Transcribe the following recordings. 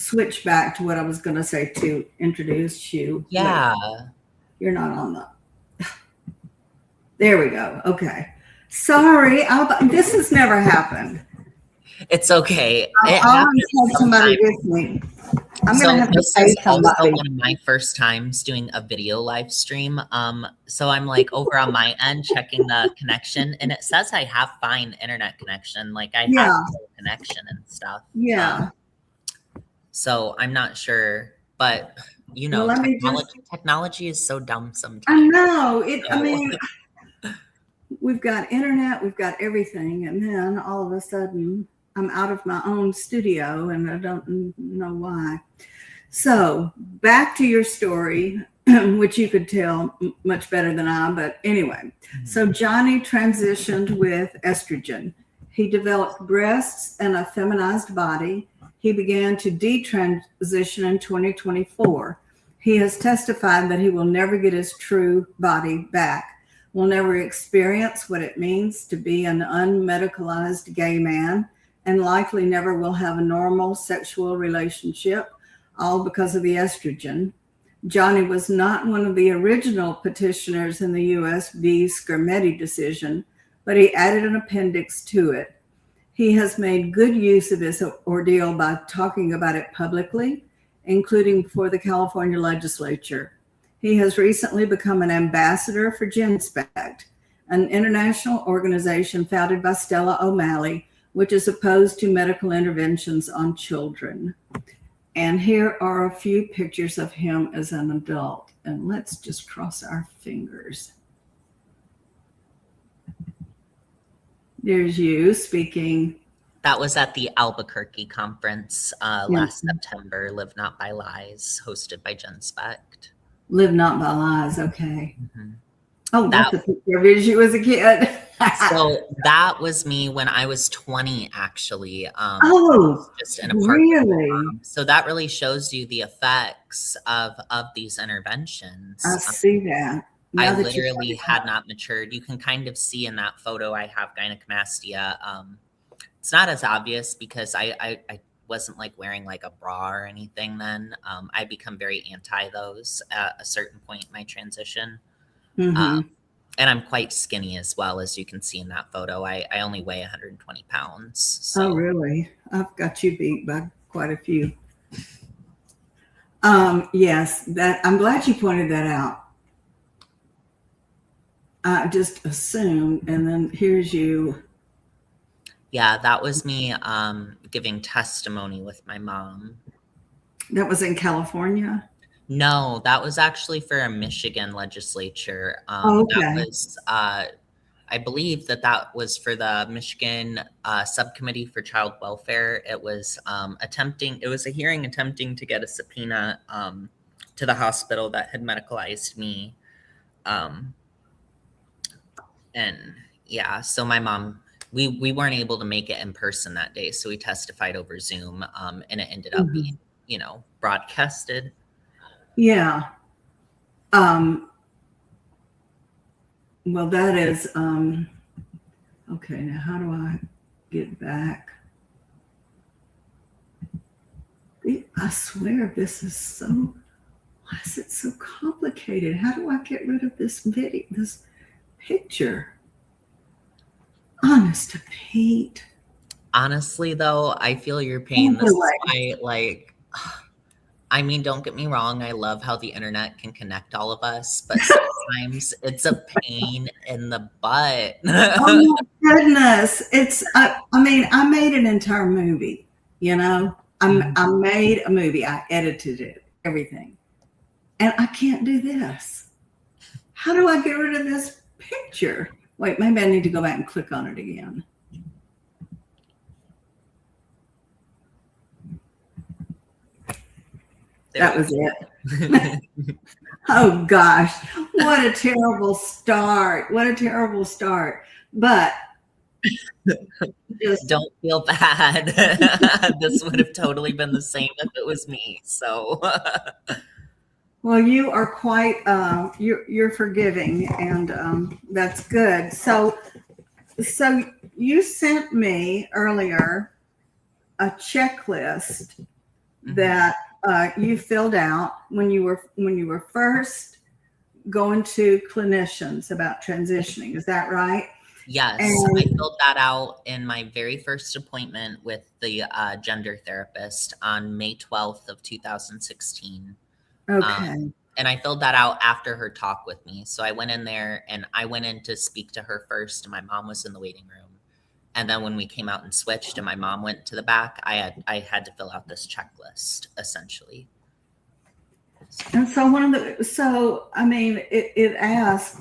switch back to what I was going to say to introduce you. Yeah. Wait, you're not on the. There we go. Okay. Sorry, this has never happened. It's okay. I always have somebody with me. I'm going to have to pay somebody. This is also one of my first times doing a video live stream. So I'm like over on my end checking the connection, and it says I have fine internet connection. Like I have full connection and stuff. Yeah. So I'm not sure, but you know, technology is so dumb sometimes. I know it. I mean, we've got internet, we've got everything, and then all of a sudden, I'm out of my own studio, and I don't know why. So back to your story, which you could tell much better than I. But anyway, so Jonni transitioned with estrogen. He developed breasts and a feminized body. He began to detransition in 2024. He has testified that he will never get his true body back, will never experience what it means to be an unmedicalized gay man, and likely never will have a normal sexual relationship, all because of the estrogen. Jonni was not one of the original petitioners in the U.S. v. Skermeti decision, but he added an appendix to it. He has made good use of his ordeal by talking about it publicly, including before the California legislature. He has recently become an ambassador for Genspect, an international organization founded by Stella O'Malley, which is opposed to medical interventions on children. And here are a few pictures of him as an adult. And let's just cross our fingers. There's you speaking. That was at the Albuquerque conference last September, Live Not by Lies, hosted by Genspect. Live Not by Lies, okay. Mm-hmm. Oh, that's a picture of you as a kid. So that was me when I was 20, actually. Just in a really? So that really shows you the effects of these interventions. I see that. I literally had not matured. You can kind of see in that photo I have gynecomastia. It's not as obvious because I wasn't like wearing like a bra or anything then. I become very anti those at a certain point in my transition. Mm-hmm. And I'm quite skinny as well, as you can see in that photo. I only weigh 120 pounds. So. Oh, really? I've got you beat by quite a few. Yes, I'm glad you pointed that out. I just assumed, and then here's you. Yeah, that was me giving testimony with my mom. That was in California? No, that was actually for a Michigan legislature. Okay. That was, I believe that was for the Michigan Subcommittee for Child Welfare. It was it was a hearing attempting to get a subpoena to the hospital that had medicalized me. And yeah, so my mom, we weren't able to make it in person that day. So we testified over Zoom and it ended up being, broadcasted. Yeah. Well, that is, okay. Now how do I get back? I swear this is why is it so complicated? How do I get rid of this video, this picture? Honest to Pete. Honestly, though, I feel your pain. This is why, like, I mean, don't get me wrong. I love how the internet can connect all of us, but sometimes it's a pain in the butt. Oh my goodness. I mean, I made an entire movie, I made a movie. I edited it, everything. And I can't do this. How do I get rid of this picture? Wait, maybe I need to go back and click on it again. That was it. Oh gosh, what a terrible start. What a terrible start. But just don't feel bad. This would have totally been the same if it was me. So well, you are quite you're forgiving, and that's good. So you sent me earlier a checklist that you filled out when you were first going to clinicians about transitioning. Is that right? Yes, And I filled that out in my very first appointment with the gender therapist on May 12th of 2016. okay. And I filled that out after her talk with me. So I went in there and I went in to speak to her first, and my mom was in the waiting room. And then when we came out and switched and my mom went to the back, I had to fill out this checklist essentially. And so I mean, it asks,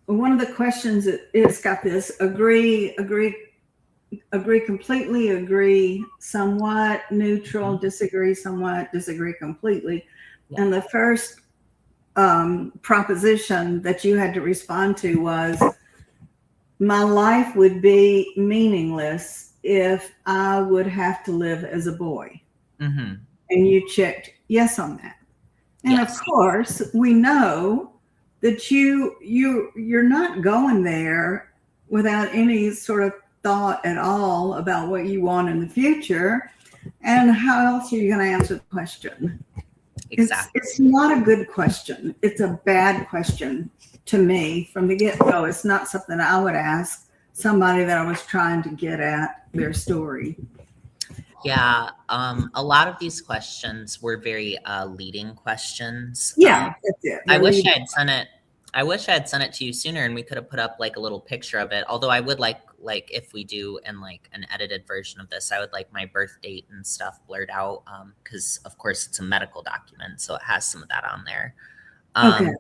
one of the questions, it's got this: agree completely, agree somewhat, neutral, disagree somewhat, disagree completely. Yeah. And the first proposition that you had to respond to was, my life would be meaningless if I would have to live as a boy. Mm-hmm. And you checked yes on that. And Yes. of course, we know that you're not going there without any sort of thought at all about what you want in the future. And how else are you going to answer the question? Exactly. It's not a good question. It's a bad question to me from the get-go. It's not something I would ask somebody that I was trying to get at their story. Yeah, a lot of these questions were very leading questions. Yeah, that's it. I wish I had sent it. I wish I had sent it to you sooner, and we could have put up like a little picture of it. Although I would like if we do in like an edited version of this, I would like my birth date and stuff blurred out, because of course it's a medical document, so it has some of that on there. Okay.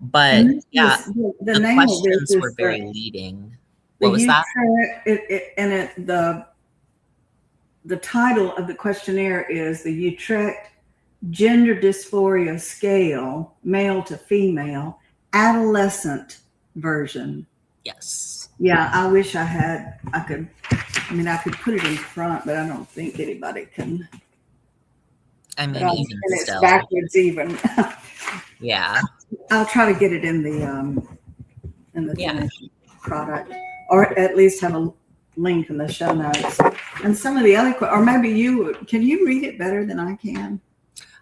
But yeah, the the name questions of this were is very leading. What was that? The title of the questionnaire is the Utrecht Gender Dysphoria Scale, male to female, adolescent version. Yes. Yeah, I wish I could put it in front, but I don't think anybody can. I mean, even it's still. backwards even. Yeah. I'll try to get it in the finished product, or at least have a link in the show notes. And some of the other, or maybe can you read it better than I can?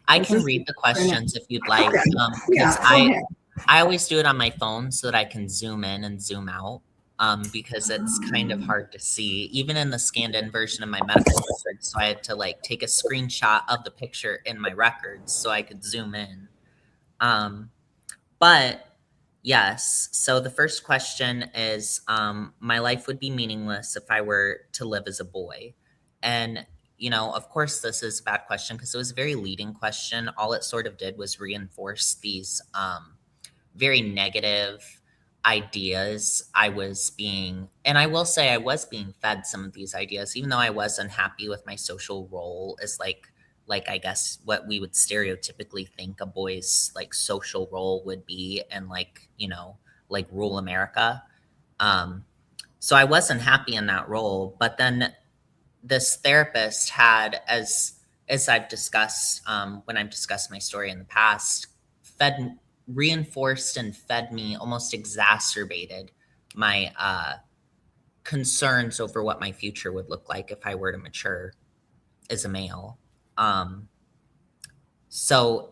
I can read the questions if you'd like. Okay. Because I always do it on my phone so that I can zoom in and zoom out. Because it's kind of hard to see, even in the scanned in version of my medical records. So I had to like take a screenshot of the picture in my records so I could zoom in. But yes, so the first question is, my life would be meaningless if I were to live as a boy. And, of course, this is a bad question because it was a very leading question. All it sort of did was reinforce these very negative ideas I was being, and I will say I was being fed some of these ideas, even though I wasn't happy with my social role as like I guess what we would stereotypically think a boy's like social role would be, and like rule America. So I wasn't happy in that role, but then this therapist had, as I've discussed when I've discussed my story in the past, reinforced and fed me, almost exacerbated my concerns over what my future would look like if I were to mature as a male. So,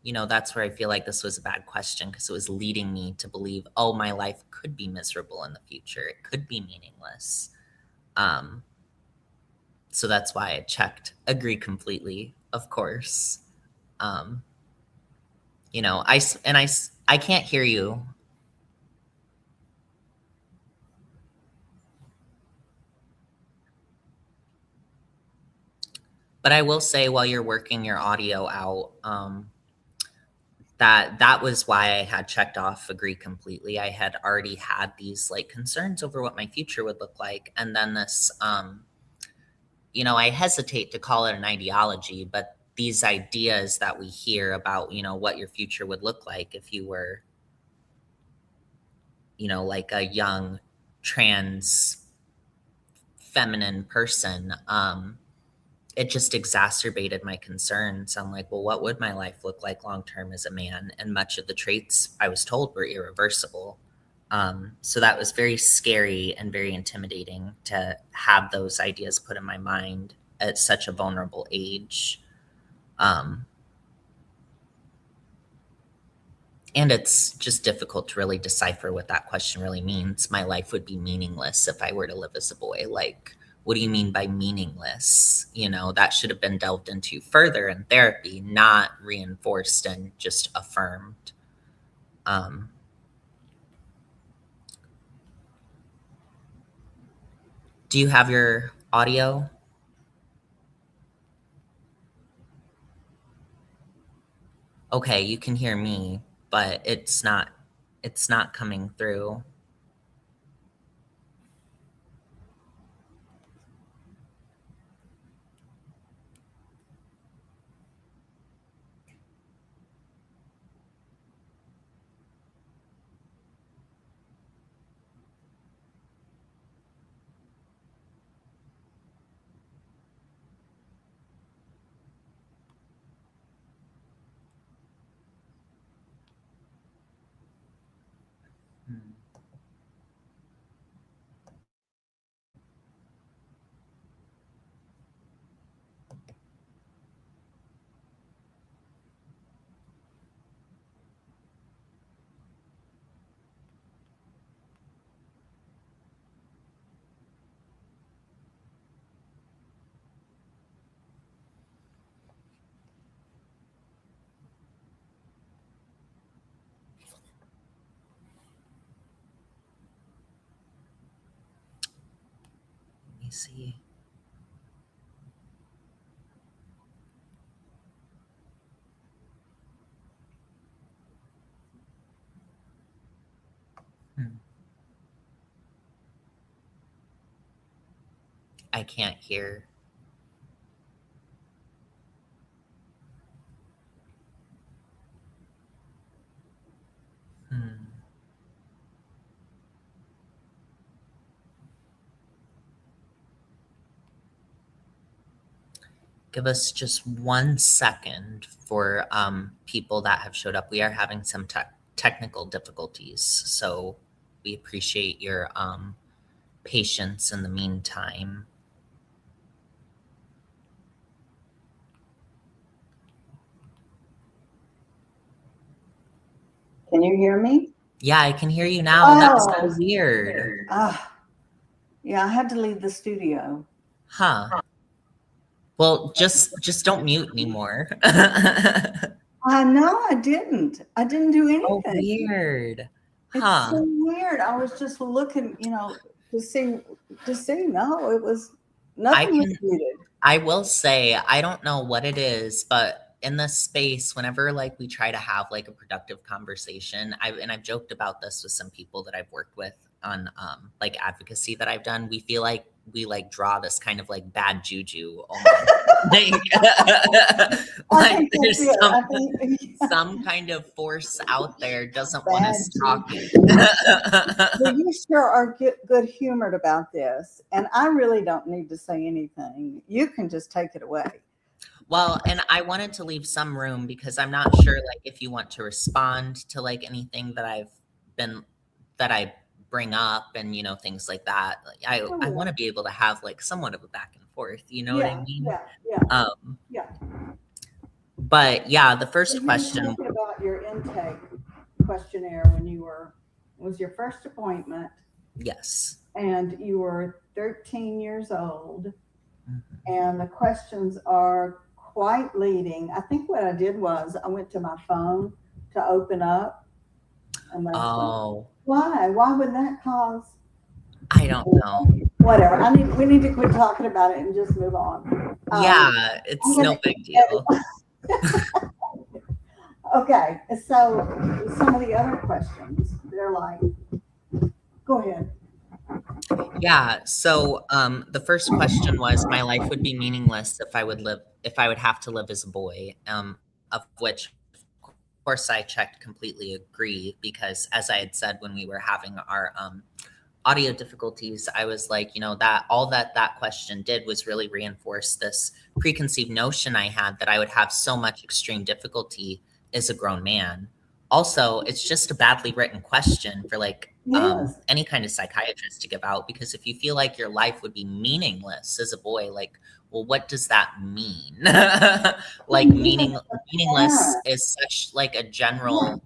that's where I feel like this was a bad question, because it was leading me to believe, oh, my life could be miserable in the future. It could be meaningless. So that's why I checked agree completely, of course. I can't hear you. But I will say, while you're working your audio out, that was why I had checked off agree completely. I had already had these like concerns over what my future would look like. And then this, I hesitate to call it an ideology, but these ideas that we hear about, what your future would look like if you were, like a young trans feminine person, it just exacerbated my concerns. I'm like, well, what would my life look like long term as a man? And much of the traits I was told were irreversible. So that was very scary and very intimidating to have those ideas put in my mind at such a vulnerable age. And it's just difficult to really decipher what that question really means. My life would be meaningless if I were to live as a boy. Like, what do you mean by meaningless? That should have been delved into further in therapy, not reinforced and just affirmed. Do you have your audio? Okay, you can hear me, but it's not coming through. Hmm. Let me see. I can't hear. Hmm. Give us just 1 second for people that have showed up. We are having some technical difficulties, so we appreciate your patience in the meantime. Can you hear me? Yeah, I can hear you now. That's so weird. Yeah, I had to leave the studio. Huh. Well, just don't mute anymore. No, I didn't. I didn't do anything. Oh, weird. It's Huh. so weird. I was just looking, to see. No, it was nothing was muted. I will say, I don't know what it is, but in this space, whenever like we try to have like a productive conversation, I've joked about this with some people that I've worked with on like advocacy that I've done. We feel like we like draw this kind of like bad juju almost. like there's some kind of force out there doesn't want us talking. Well, you sure are good humored about this, and I really don't need to say anything. You can just take it away. Well, and I wanted to leave some room because I'm not sure like if you want to respond to like anything that I bring up and things like that. Like I want to be able to have like somewhat of a back and forth, you know what I mean? Yeah. But yeah, the first question about your intake questionnaire when you was your first appointment. Yes. And you were 13 years old. Mm-hmm. And the questions are quite leading. I think what I did was I went to my phone to open up. And why would that cause? I don't know. Whatever. We need to quit talking about it and just move on. Yeah, it's no big deal. Okay, so some of the other questions, they're like, go ahead. Yeah, so the first question was, my life would be meaningless if I would have to live as a boy, of which of course I checked completely agree, because as I had said when we were having our audio difficulties, I was like, that all that question did was really reinforce this preconceived notion I had that I would have so much extreme difficulty as a grown man. Also, it's just a badly written question for like Yes. any kind of psychiatrist to give out, because if you feel like your life would be meaningless as a boy, like, well, what does that mean? Like, And even as a meaningless parent, is such like a yeah, general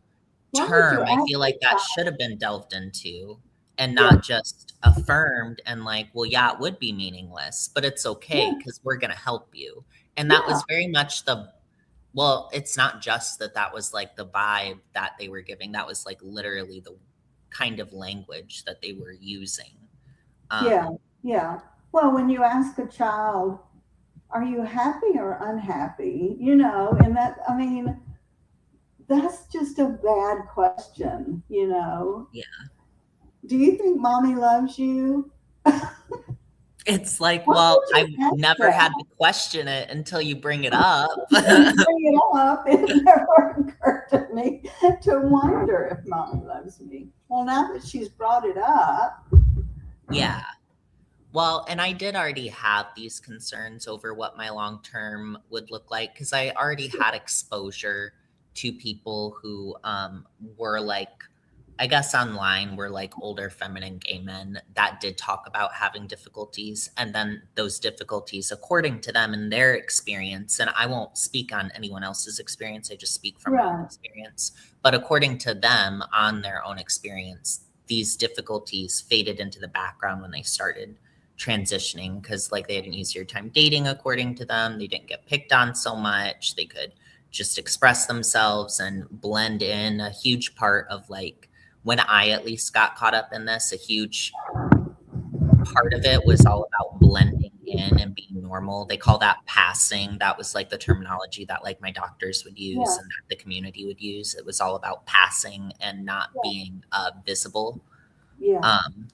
why would you term. I ask feel a like that child? should have been delved into and Yeah, not just affirmed and like, well, yeah, it would be meaningless, but it's okay yeah, because we're going to help you. And that yeah, was very much the, well, it's not just that that was like the vibe that they were giving. That was like literally the kind of language that they were using. yeah, Um, yeah. Well, when you ask a child, are you happy or unhappy? You know, and that, I mean, that's just a bad question, you know. yeah. Do you think mommy loves you? It's like, Why well, would you I've ask never that? had to question it until you bring it up. Until you bring it up, it never occurred to me to wonder if mommy loves me. Well, now that she's brought it up, Yeah. Well, and I did already have these concerns over what my long term would look like because I already had exposure to people who were like, I guess online were like older feminine gay men that did talk about having difficulties. And then those difficulties, according to them and their experience, and I won't speak on anyone else's experience, I just speak from my own right, experience. But according to them, on their own experience, these difficulties faded into the background when they started transitioning because like they had an easier time dating according to them, they didn't get picked on so much, they could just express themselves and blend in. A huge part of like when I at least got caught up in this, a huge part of it was all about blending in and being normal. They call that passing. That was like the terminology that like my doctors would use yeah, and that the community would use. It was all about passing and not yeah, being visible. yeah. um,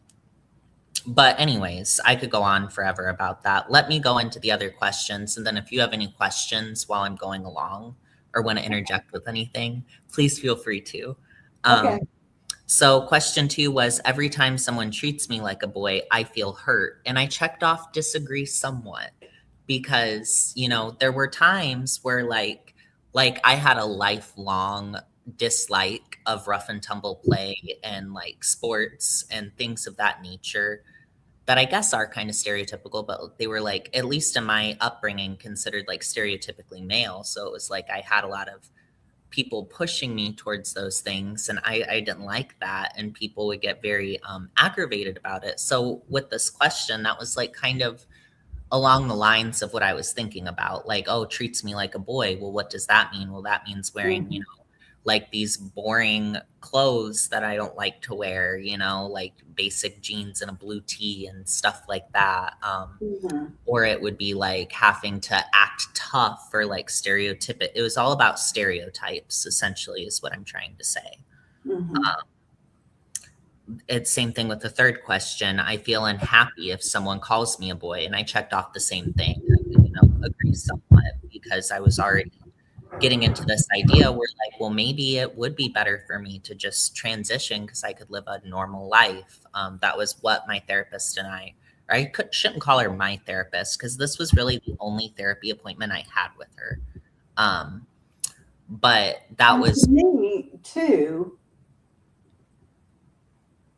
but anyways, I could go on forever about that. Let me go into the other questions, and then if you have any questions while I'm going along or want to interject with anything, please feel free to. Okay, So question 2 was, every time someone treats me like a boy, I feel hurt. And I checked off disagree somewhat because, you know, there were times where like I had a lifelong dislike of rough and tumble play and like sports and things of that nature that I guess are kind of stereotypical, but they were like, at least in my upbringing, considered like stereotypically male. So it was like I had a lot of people pushing me towards those things, and I didn't like that. And people would get very aggravated about it. So with this question, that was like kind of along the lines of what I was thinking about, like, oh, treats me like a boy. Well, what does that mean? Well, that means wearing, you mhm, know, like these boring clothes that I don't like to wear, you know, like basic jeans and a blue tee and stuff like that. mhm, Or it would be like having to act tough or like stereotypic. It was all about stereotypes, essentially, is what I'm trying to say. mhm. It's same thing with the third question. I feel unhappy if someone calls me a boy, and I checked off the same thing. You know, agree somewhat because I was already getting into this idea where like, well, maybe it would be better for me to just transition because I could live a normal life. That was what my therapist and shouldn't call her my therapist because this was really the only therapy appointment I had with her. Um, but that And to was, me, too,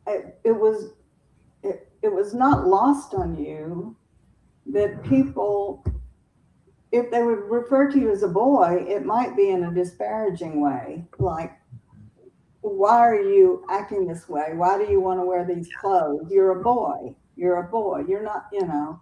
it was it was not lost on you that people, if they would refer to you as a boy, it might be in a disparaging way, like, why are you acting this way? Why do you want to wear these clothes? You're a boy. You're a boy. You're not, you know,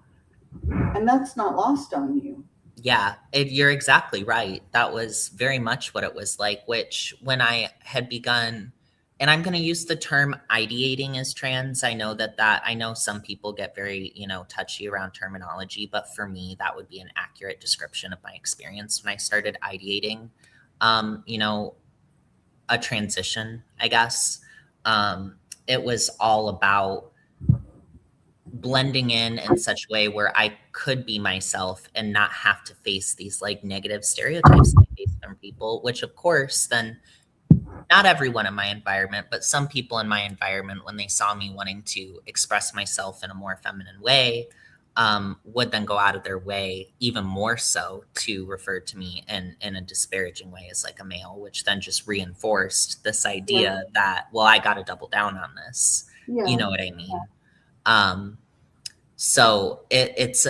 and that's not lost on you. yeah, you're exactly right. That was very much what it was like, which when I had begun, and I'm going to use the term ideating as trans. I know I know some people get very, you know, touchy around terminology, but for me, that would be an accurate description of my experience when I started ideating, you know, a transition, I guess. It was all about blending in such a way where I could be myself and not have to face these like negative stereotypes I face from people, which of course then not everyone in my environment, but some people in my environment, when they saw me wanting to express myself in a more feminine way, would then go out of their way even more so to refer to me in a disparaging way as like a male, which then just reinforced this idea that, well, I got to double down on this. Yeah. You know what I mean? So it's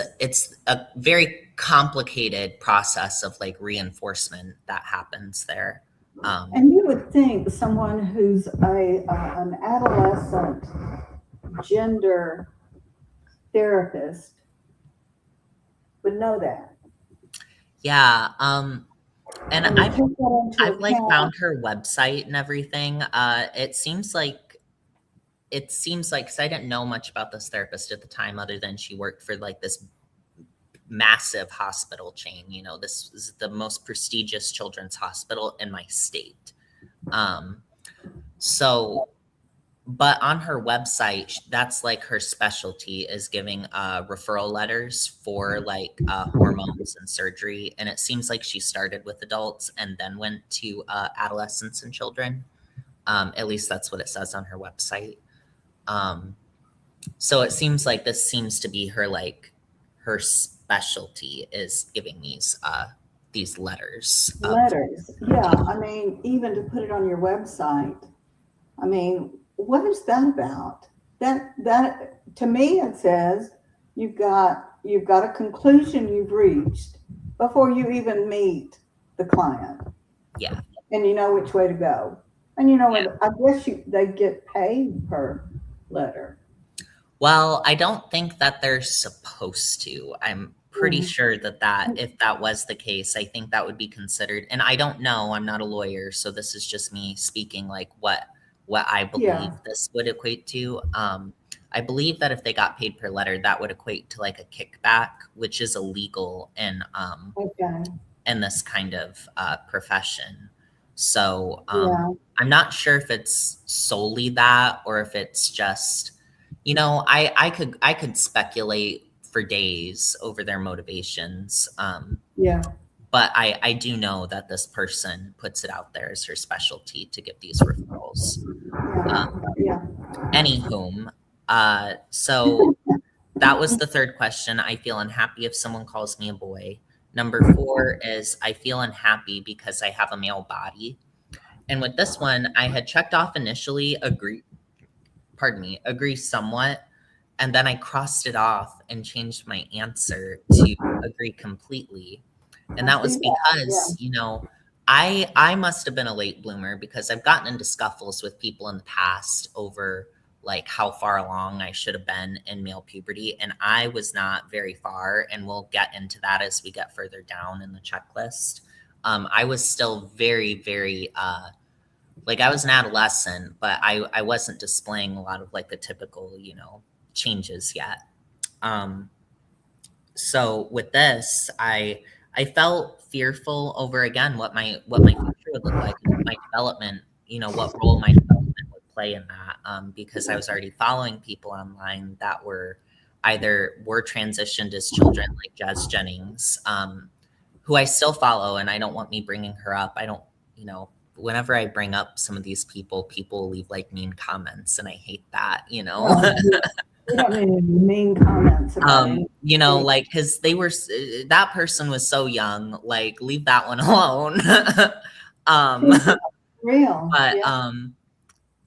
a very complicated process of like reinforcement that happens there. And you would think someone who's an adolescent gender therapist would know that. Yeah. And I've like account. found her website and everything. It seems like, because I didn't know much about this therapist at the time, other than she worked for like this massive hospital chain. You know, this is the most prestigious children's hospital in my state. So, but on her website, that's like her specialty is giving referral letters for like hormones and surgery. And it seems like she started with adults and then went to adolescents and children. At least that's what it says on her website. So it seems like this seems to be her her specialty is giving these letters. Yeah. I mean, even to put it on your website, I mean, what is that about? That to me, it says you've got a conclusion you've reached before you even meet the client. Yeah. And you know which way to go. And you know what? I guess they get paid per letter. Well, I don't think that they're supposed to. I'm pretty sure that if that was the case, I think that would be considered. And I don't know. I'm not a lawyer, so this is just me speaking like what I believe this would equate to. I believe that if they got paid per letter, that would equate to like a kickback, which is illegal in this kind of profession. So I'm not sure if it's solely that or if it's just, you know, I could speculate for days over their motivations. But I do know that this person puts it out there as her specialty to give these referrals. Anywhom, so that was the third question. I feel unhappy if someone calls me a boy. Number 4 is I feel unhappy because I have a male body. And with this one, I had checked off initially, agree somewhat. And then I crossed it off and changed my answer to agree completely. And that was because, you know, I must have been a late bloomer because I've gotten into scuffles with people in the past over like how far along I should have been in male puberty. And I was not very far. And we'll get into that as we get further down in the checklist. I was still very, very, like I was an adolescent, but I wasn't displaying a lot of like the typical, you know, changes yet. So with this, I felt fearful over again what my future would look like, my development, you know, what role my development would play in that, because I was already following people online that were transitioned as children, like Jazz Jennings, who I still follow, and I don't want me bringing her up. I don't, you know, whenever I bring up some of these people leave like mean comments, and I hate that, you know. We don't need any mean comments about you know, like, because that person was so young, like, leave that one alone. Real. But,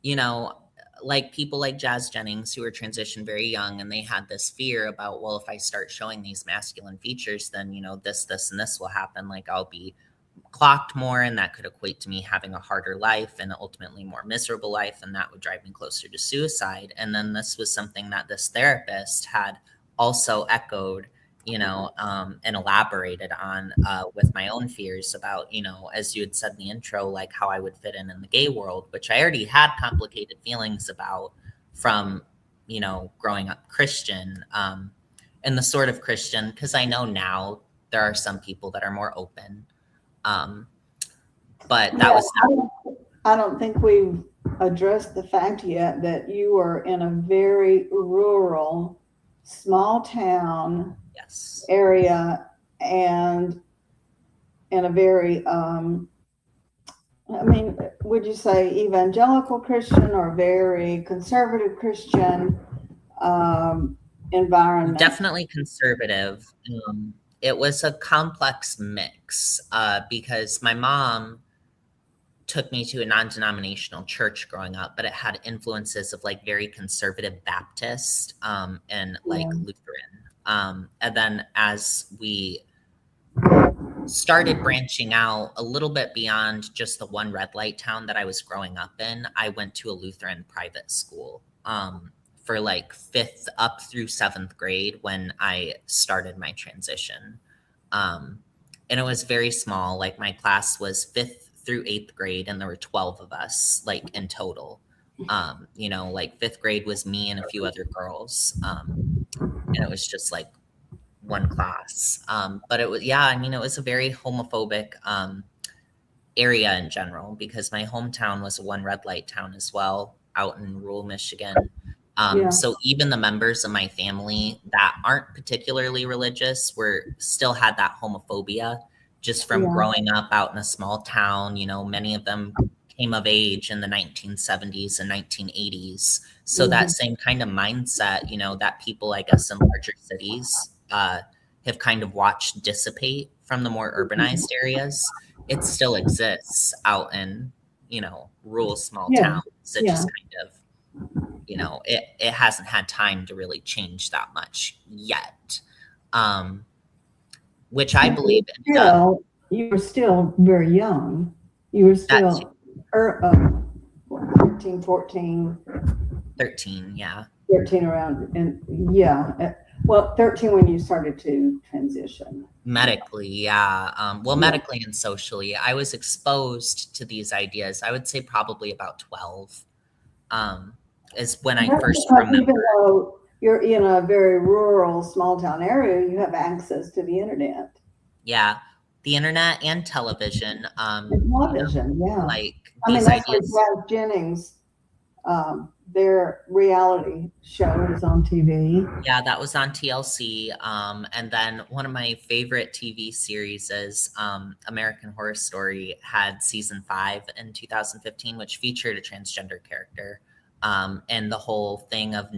you know, like people like Jazz Jennings who were transitioned very young, and they had this fear about, well, if I start showing these masculine features, then, you know, this, and this will happen. Like, I'll be clocked more, and that could equate to me having a harder life and ultimately more miserable life, and that would drive me closer to suicide. And then this was something that this therapist had also echoed, you know, and elaborated on with my own fears about, you know, as you had said in the intro, like how I would fit in the gay world, which I already had complicated feelings about from, you know, growing up Christian, and the sort of Christian, because I know now there are some people that are more open. But that was I don't think we've addressed the fact yet that you are in a very rural, small town area, and in a very, I mean, would you say evangelical Christian or very conservative Christian environment? Definitely conservative. It was a complex mix because my mom took me to a non-denominational church growing up, but it had influences of like very conservative Baptist and like Lutheran. And then as we started branching out a little bit beyond just the one red light town that I was growing up in, I went to a Lutheran private school for like 5th up through 7th grade when I started my transition. And it was very small. Like my class was 5th through 8th grade, and there were 12 of us like in total. Like 5th grade was me and a few other girls. And it was just like one class. But it was, it was a very homophobic area in general because my hometown was a one red light town as well, out in rural Michigan. So even the members of my family that aren't particularly religious still had that homophobia just from growing up out in a small town. Many of them came of age in the 1970s and 1980s. So that same kind of mindset, that people, I guess, in larger cities have kind of watched dissipate from the more urbanized areas, it still exists out in, rural small towns. It just kind of, it hasn't had time to really change that much yet. Which I believe you were still very young. You were still 13, 14. 13, yeah. 13 around, and 13 when you started to transition. Medically, yeah. Medically and socially. I was exposed to these ideas, I would say probably about 12. Is when I first remember. Even though you're in a very rural, small town area, you have access to the internet. Yeah, the internet and television. Television, Like these ideas. Brad Jennings, their reality show is on TV. Yeah, that was on TLC. And then one of my favorite TV series is American Horror Story had season 5 in 2015, which featured a transgender character. And the whole thing of,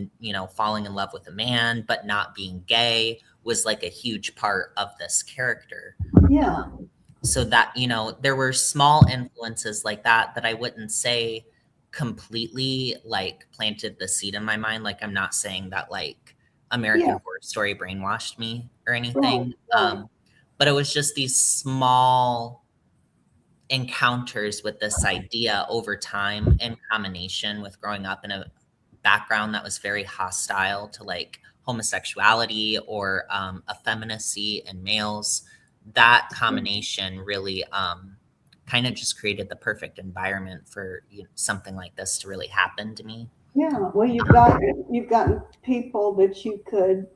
falling in love with a man, but not being gay was like a huge part of this character. Yeah. So that, there were small influences like that I wouldn't say completely like planted the seed in my mind. Like, I'm not saying that like American Horror Story brainwashed me or anything. Right. But it was just these small encounters with this idea over time in combination with growing up in a background that was very hostile to like homosexuality or effeminacy in males. That combination really kind of just created the perfect environment for something like this to really happen to me. Yeah, well, you've gotten people that you could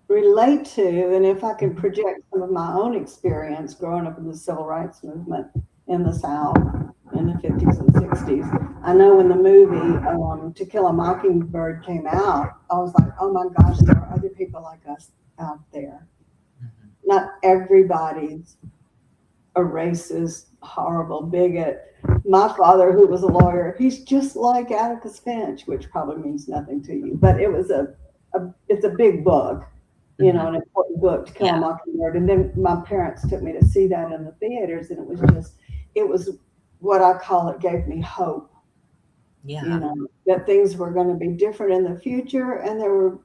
relate to, and if I can project some of my own experience growing up in the civil rights movement in the South in the 50s and 60s, I know when the movie To Kill a Mockingbird came out, I was like, oh my gosh, there are other people like us out there. Not everybody's a racist, horrible bigot. My father, who was a lawyer, he's just like Atticus Finch, which probably means nothing to you, but it was it's a big book. An important book, To Kill a Mockingbird. And then my parents took me to see that in the theaters, and it was what I call it gave me hope. Yeah. That things were going to be different in the future. And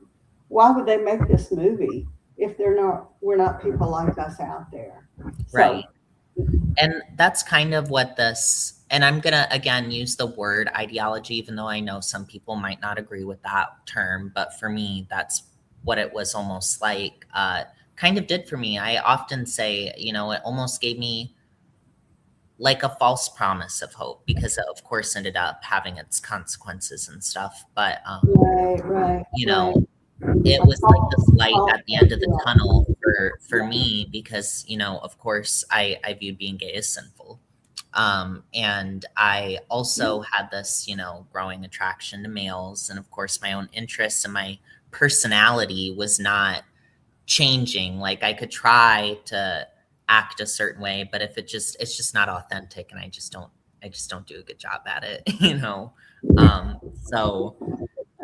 why would they make this movie if we're not people like us out there? Right. And that's kind of what and I'm going to, again, use the word ideology, even though I know some people might not agree with that term. But for me, that's what it was almost like, kind of did for me. I often say, it almost gave me like a false promise of hope, because it, of course, ended up having its consequences and stuff. But, right. It was like this light at the end of the tunnel for me, because, of course, I viewed being gay as sinful. And I also had this, growing attraction to males. And of course, my own interests and my personality was not changing. Like, I could try to act a certain way, but if it's just not authentic, and I just don't do a good job at it, So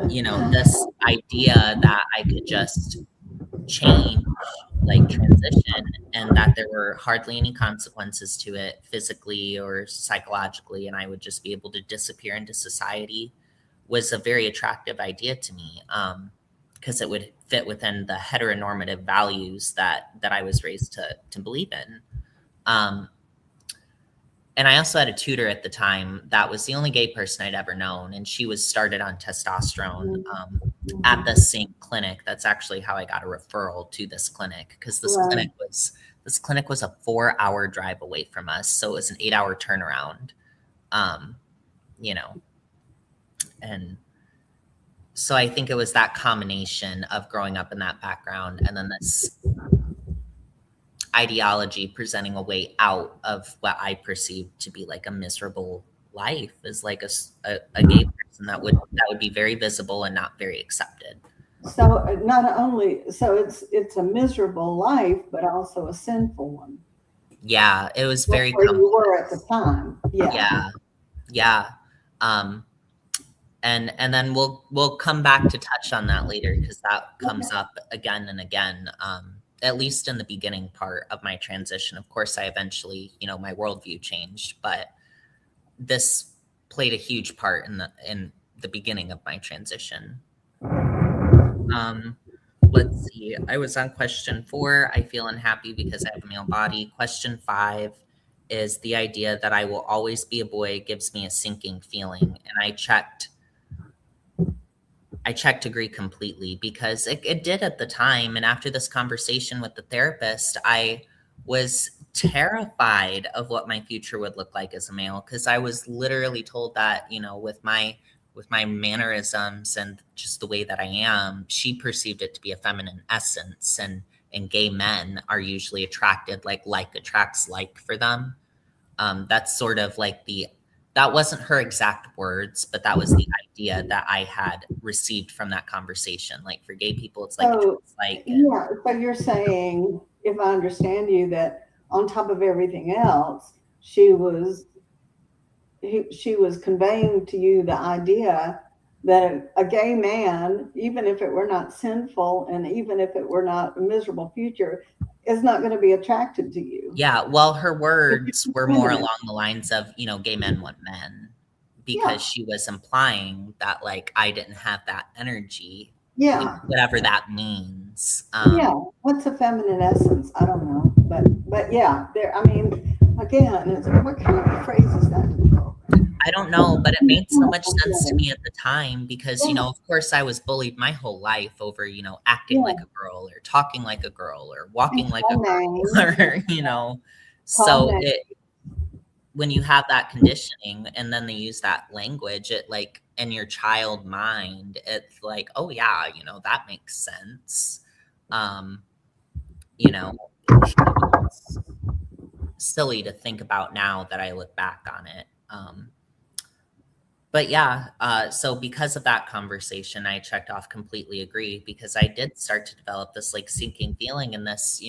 this idea that I could just change, like transition, and that there were hardly any consequences to it physically or psychologically, and I would just be able to disappear into society was a very attractive idea to me, because it would fit within the heteronormative values that I was raised to believe in. And I also had a tutor at the time that was the only gay person I'd ever known, and she was started on testosterone at the same clinic. That's actually how I got a referral to this clinic, because this clinic was a 4-hour drive away from us, so it was an 8-hour turnaround. And so I think it was that combination of growing up in that background and then this ideology presenting a way out of what I perceived to be like a miserable life as like a gay person that would be very visible and not very accepted. So not only it's a miserable life, but also a sinful one. Yeah, it was very where you were at the time. Yeah. And then we'll come back to touch on that later, because that comes up again and again. At least in the beginning part of my transition. Of course, I eventually, my worldview changed, but this played a huge part in the beginning of my transition. Let's see. I was on question 4. I feel unhappy because I have a male body. Question 5 is the idea that I will always be a boy gives me a sinking feeling. And I checked agree completely, because it did at the time. And after this conversation with the therapist, I was terrified of what my future would look like as a male, because I was literally told that, with my mannerisms and just the way that I am, she perceived it to be a feminine essence, and gay men are usually attracted like attracts like for them. That's sort of like that wasn't her exact words, but that was the idea that I had received from that conversation. Like for gay people, it's like, yeah. So you're saying, if I understand you, that on top of everything else, she was conveying to you the idea that a gay man, even if it were not sinful and even if it were not a miserable future, is not going to be attracted to you. Yeah, well, her words were more along the lines of, gay men want men, because she was implying that like I didn't have that energy. Yeah. Whatever that means. What's a feminine essence? I don't know. But yeah, again, what kind of phrase is that? I don't know, but it made so much sense to me at the time, because, of course I was bullied my whole life over, acting like a girl or talking like a girl or walking like a girl, or, so when you have that conditioning and then they use that language, it like in your child mind, it's like, oh yeah, that makes sense. It's silly to think about now that I look back on it. But yeah, so because of that conversation, I checked off completely agree, because I did start to develop this like sinking feeling and this,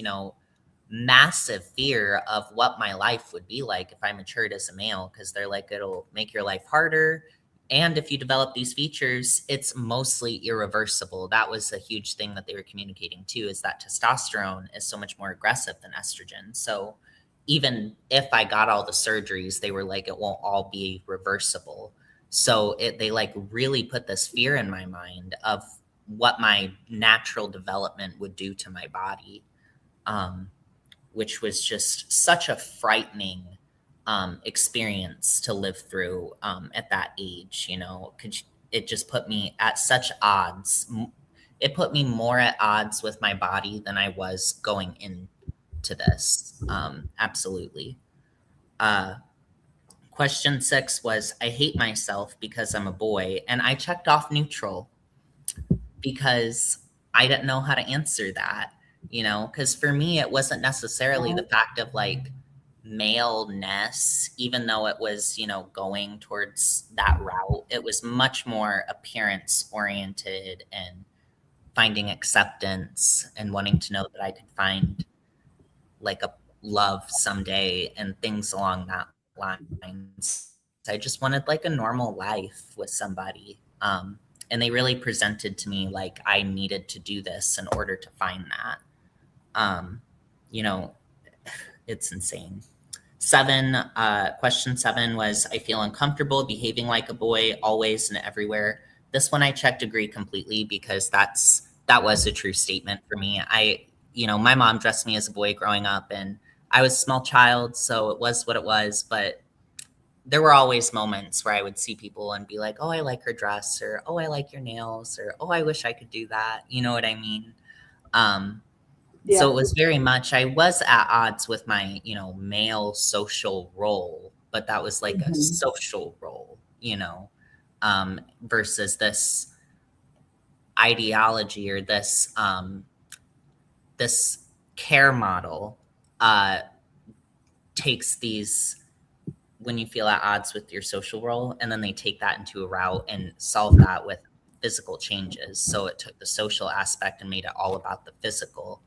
massive fear of what my life would be like if I matured as a male, because they're like, it'll make your life harder. And if you develop these features, it's mostly irreversible. That was a huge thing that they were communicating too, is that testosterone is so much more aggressive than estrogen. So even if I got all the surgeries, they were like, it won't all be reversible. So they like really put this fear in my mind of what my natural development would do to my body, which was just such a frightening experience to live through at that age. It just put me at such odds. It put me more at odds with my body than I was going into this. Absolutely. Question 6 was, I hate myself because I'm a boy. And I checked off neutral, because I didn't know how to answer that, because for me, it wasn't necessarily the fact of like maleness, even though it was, going towards that route. It was much more appearance oriented and finding acceptance and wanting to know that I could find like a love someday and things along that lines. I just wanted like a normal life with somebody. and they really presented to me like I needed to do this in order to find that. You know, it's insane. Question 7 was, I feel uncomfortable behaving like a boy always and everywhere. This one I checked agree completely, because that was a true statement for me. My mom dressed me as a boy growing up, and I was a small child, so it was what it was. But there were always moments where I would see people and be like, oh, I like her dress, or, oh, I like your nails, or, oh, I wish I could do that. You know what I mean? So it was very much, I was at odds with my, male social role, but that was like a social role, versus this ideology, or this care model takes these, when you feel at odds with your social role, and then they take that into a route and solve that with physical changes. So it took the social aspect and made it all about the physical.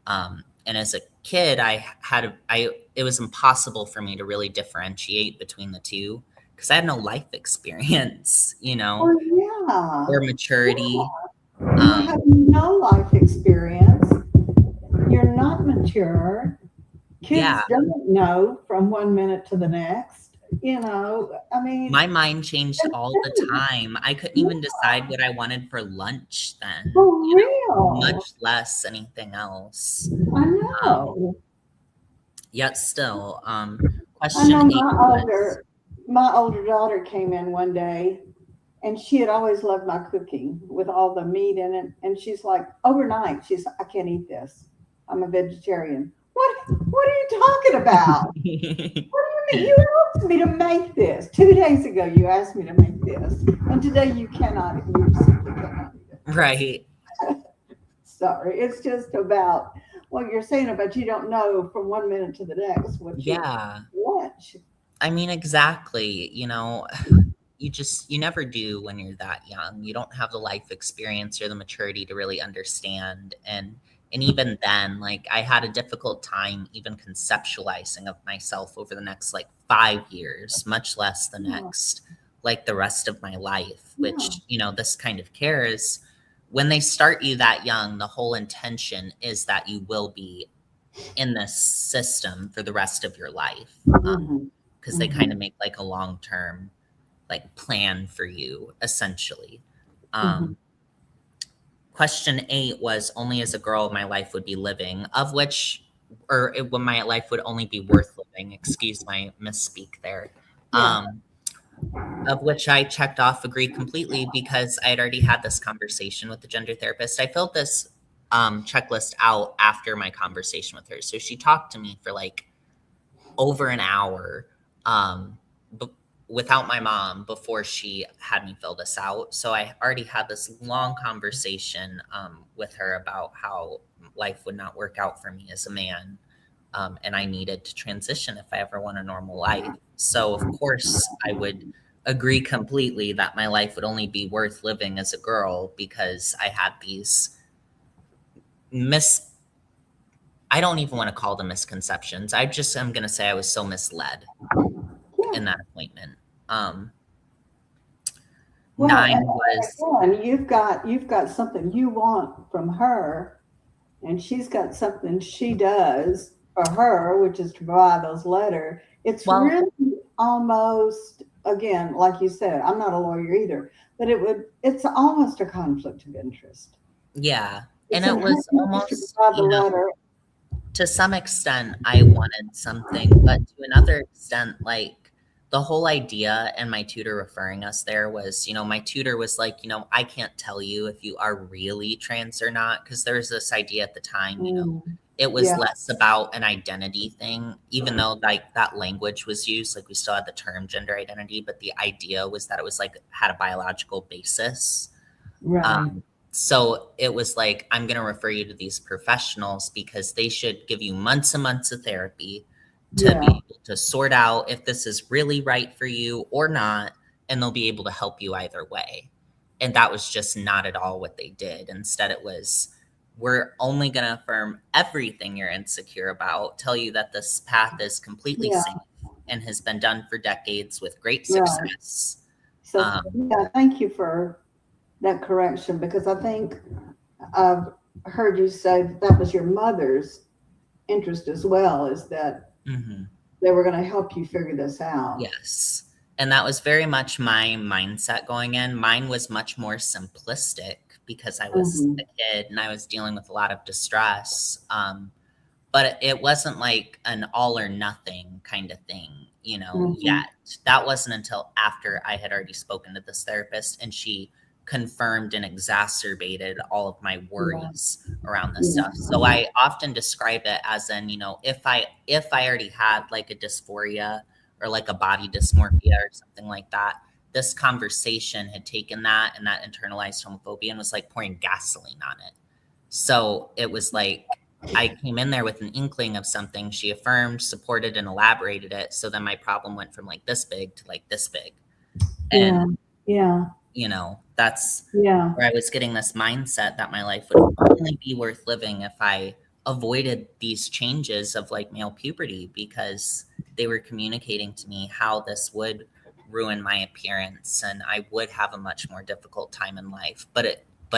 And as a kid, it was impossible for me to really differentiate between the two, because I had no life experience, or maturity. You have no life experience. You're not mature. Kids don't know from one minute to the next. I mean, my mind changed all the time. I couldn't even decide what I wanted for lunch then. For real. Much less anything else. I know. Yet still, I question know 8 my older daughter came in one day, and she had always loved my cooking with all the meat in it. And she's like, overnight, she's like, I can't eat this. I'm a vegetarian. What are you talking about? What do you mean? You asked me to make this. 2 days ago, you asked me to make this. And today you cannot eat it. Right. Sorry. It's just about what you're saying about you don't know from 1 minute to the next what you want. I mean, exactly. You never do when you're that young. You don't have the life experience or the maturity to really understand. And even then, like, I had a difficult time even conceptualizing of myself over the next 5 years, much less the next, the rest of my life, which, this kind of care is, when they start you that young, the whole intention is that you will be in this system for the rest of your life. Because they kind of make a long-term plan for you, essentially. Question 8 was, only as a girl my life would be living, when my life would only be worth living. Excuse my misspeak there. Of which I checked off agree completely, because I had already had this conversation with the gender therapist. I filled this checklist out after my conversation with her. So she talked to me for over an hour without my mom before she had me fill this out. So I already had this long conversation with her about how life would not work out for me as a man. And I needed to transition if I ever want a normal life. So of course I would agree completely that my life would only be worth living as a girl, because I had these I don't even want to call them misconceptions. I just am going to say I was so misled in that appointment. 9 was, again, you've got something you want from her, and she's got something she does for her, which is to provide those letters. It's really almost, again, like you said, I'm not a lawyer either, but it's almost a conflict of interest. Yeah. And it was almost, to some extent, I wanted something, but to another extent, the whole idea, and my tutor referring us there was, my tutor was like, I can't tell you if you are really trans or not, because there was this idea at the time, it was less about an identity thing, even though that language was used, we still had the term gender identity, but the idea was that it was had a biological basis. Right. So it was I'm going to refer you to these professionals, because they should give you months and months of therapy to be able to sort out if this is really right for you or not. And they'll be able to help you either way. And that was just not at all what they did. Instead, it was, we're only going to affirm everything you're insecure about, tell you that this path is completely safe and has been done for decades with great success. So thank you for that correction, because I think I've heard you say that was your mother's interest as well, is that Mm-hmm. they were going to help you figure this out. Yes. And that was very much my mindset going in. Mine was much more simplistic because I was Mm-hmm. a kid and I was dealing with a lot of distress. But it wasn't like an all or nothing kind of thing, Mm-hmm. yet. That wasn't until after I had already spoken to this therapist and she confirmed and exacerbated all of my Yeah. worries around this Yeah. stuff. So I often describe it as in, if I already had like a dysphoria or like a body dysmorphia or something like that, this conversation had taken that and that internalized homophobia and was like pouring gasoline on it. So it was like I came in there with an inkling of something. She affirmed, supported, and elaborated it. So then my problem went from like this big to like this big. Yeah. And, Yeah. that's Yeah. where I was getting this mindset that my life would only be worth living if I avoided these changes of like male puberty because they were communicating to me how this would ruin my appearance and I would have a much more difficult time in life. But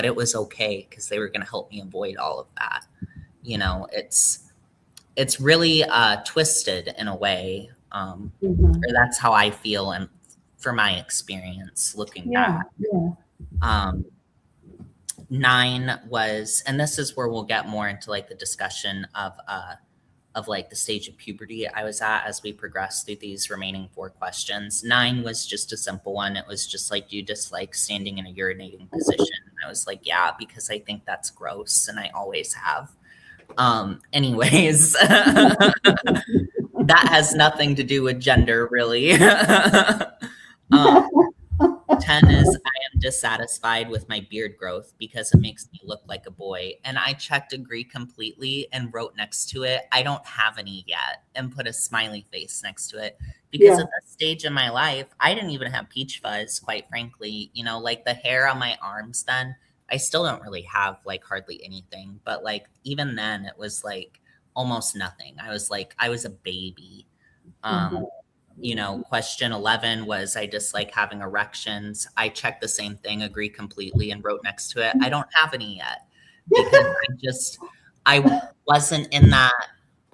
it was okay because they were going to help me avoid all of that. It's really twisted in a way, Mm-hmm. or that's how I feel, and for my experience looking Yeah. back. Yeah. Um, 9 was, and this is where we'll get more into like the discussion of like the stage of puberty I was at as we progress through these remaining 4 questions. 9 was just a simple one. It was just like, do you dislike standing in a urinating position? And I was like, yeah, because I think that's gross and I always have. Anyways, that has nothing to do with gender, really. 10 is I am dissatisfied with my beard growth because it makes me look like a boy. And I checked agree completely and wrote next to it, I don't have any yet, and put a smiley face next to it. Because Yeah. at this stage in my life, I didn't even have peach fuzz, quite frankly. Like the hair on my arms then, I still don't really have like hardly anything. But like even then, it was like almost nothing. I was a baby. Mm-hmm. Um, question 11 was I dislike having erections. I checked the same thing, agree completely, and wrote next to it, I don't have any yet because I wasn't in that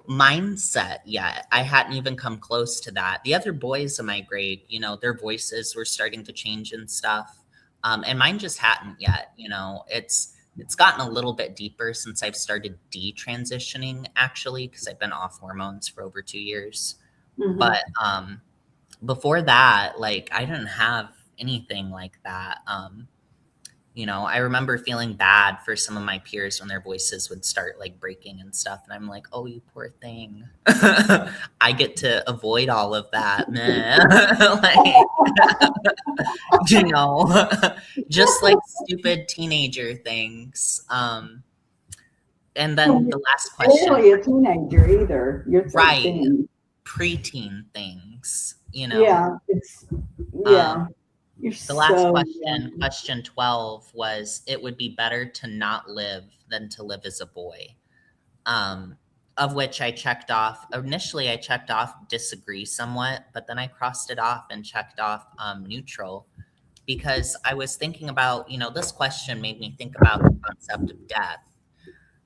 mindset yet. I hadn't even come close to that. The other boys in my grade, their voices were starting to change and stuff. And mine just hadn't yet. It's gotten a little bit deeper since I've started detransitioning actually, because I've been off hormones for over 2 years. Mm-hmm. But before that, like I didn't have anything like that. I remember feeling bad for some of my peers when their voices would start like breaking and stuff. And I'm like, oh, you poor thing. I get to avoid all of that, man. like, just like stupid teenager things. And then the last question, Barely a teenager either. You're right? 13. Preteen things, Yeah. It's, Um, yeah. You're the last so question, young. question 12, was it would be better to not live than to live as a boy. Um, of which I checked off. Initially, I checked off disagree somewhat, but then I crossed it off and checked off neutral because I was thinking about, this question made me think about the concept of death,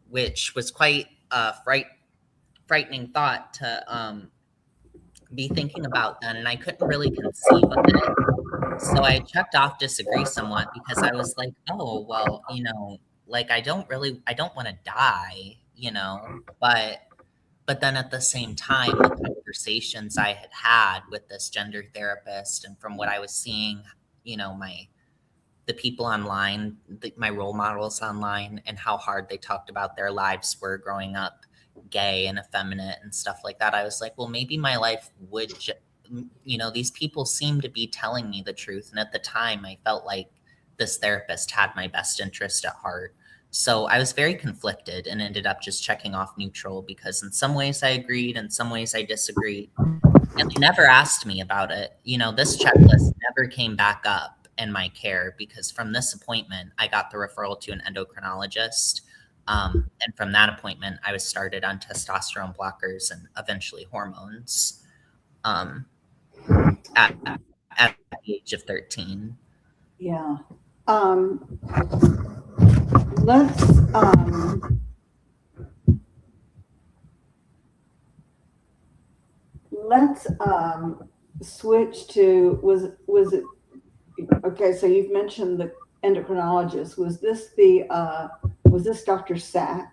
which was quite a frightening thought to be thinking about then, and I couldn't really conceive of it. So I checked off disagree somewhat because I was like, oh, well, like I don't want to die, but then at the same time, the conversations I had had with this gender therapist and from what I was seeing, the people online, my role models online, and how hard they talked about their lives were growing up gay and effeminate and stuff like that. I was like, well, maybe my life would, these people seem to be telling me the truth. And at the time, I felt like this therapist had my best interest at heart. So I was very conflicted and ended up just checking off neutral because in some ways I agreed, in some ways I disagreed. And they never asked me about it. This checklist never came back up in my care because from this appointment, I got the referral to an endocrinologist. And from that appointment, I was started on testosterone blockers and eventually hormones at the age of 13. Yeah. Um, let's switch to was it okay? So you've mentioned the endocrinologist. Was this Dr. Sack?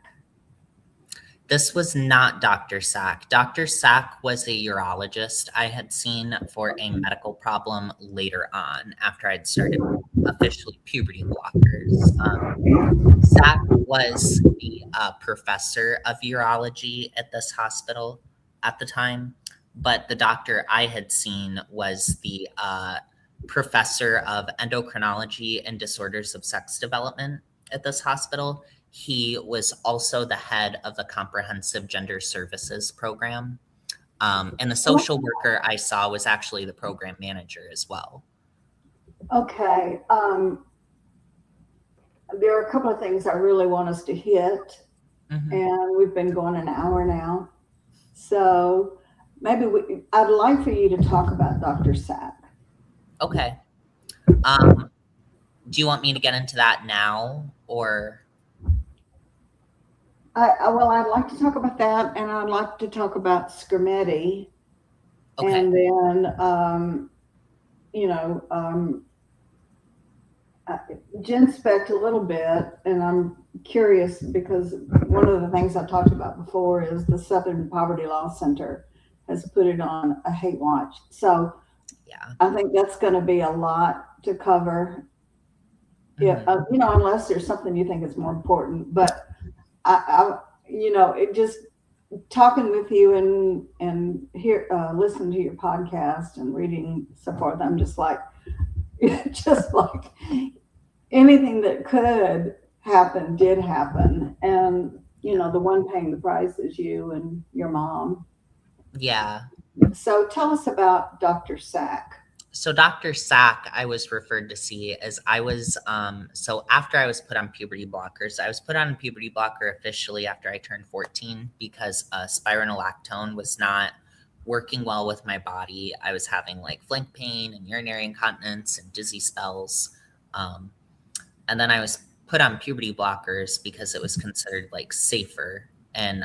This was not Dr. Sack. Dr. Sack was a urologist I had seen for a medical problem later on after I'd started officially puberty blockers. Sack was the professor of urology at this hospital at the time, but the doctor I had seen was the professor of endocrinology and disorders of sex development at this hospital. He was also the head of the comprehensive gender services program. And the social worker I saw was actually the program manager as well. Okay. There are a couple of things I really want us to hit, and we've been going an hour now. So maybe I'd like for you to talk about Dr. Sack. Okay. Do you want me to get into that now, or? Well, I'd like to talk about that, and I'd like to talk about Skermeti, and then Genspect a little bit. And I'm curious because one of the things I talked about before is the Southern Poverty Law Center has put it on a hate watch. So yeah, I think that's going to be a lot to cover. Yeah, unless there's something you think is more important. But it just talking with you and here listening to your podcast and reading so forth. I'm just like anything that could happen did happen, and the one paying the price is you and your mom. Yeah. So tell us about Dr. Sack. So Dr. Sack, I was referred to see as I was, so after I was put on puberty blockers, I was put on a puberty blocker officially after I turned 14 because spironolactone was not working well with my body. I was having like flank pain and urinary incontinence and dizzy spells. And then I was put on puberty blockers because it was considered like safer. And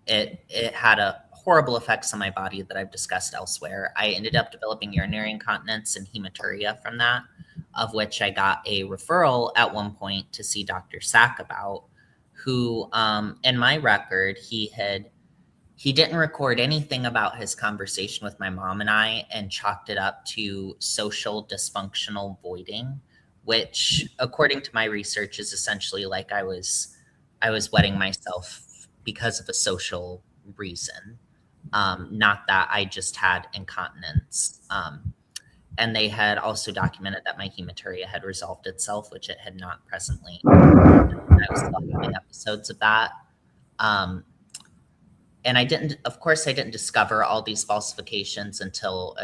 it had a horrible effects on my body that I've discussed elsewhere. I ended up developing urinary incontinence and hematuria from that, of which I got a referral at one point to see Dr. Sack about, who, in my record, he didn't record anything about his conversation with my mom and I, and chalked it up to social dysfunctional voiding, which, according to my research, is essentially like I was wetting myself because of a social reason. Not that I just had incontinence. And they had also documented that my hematuria had resolved itself, which it had not presently. I was still having episodes of that. And I didn't discover all these falsifications until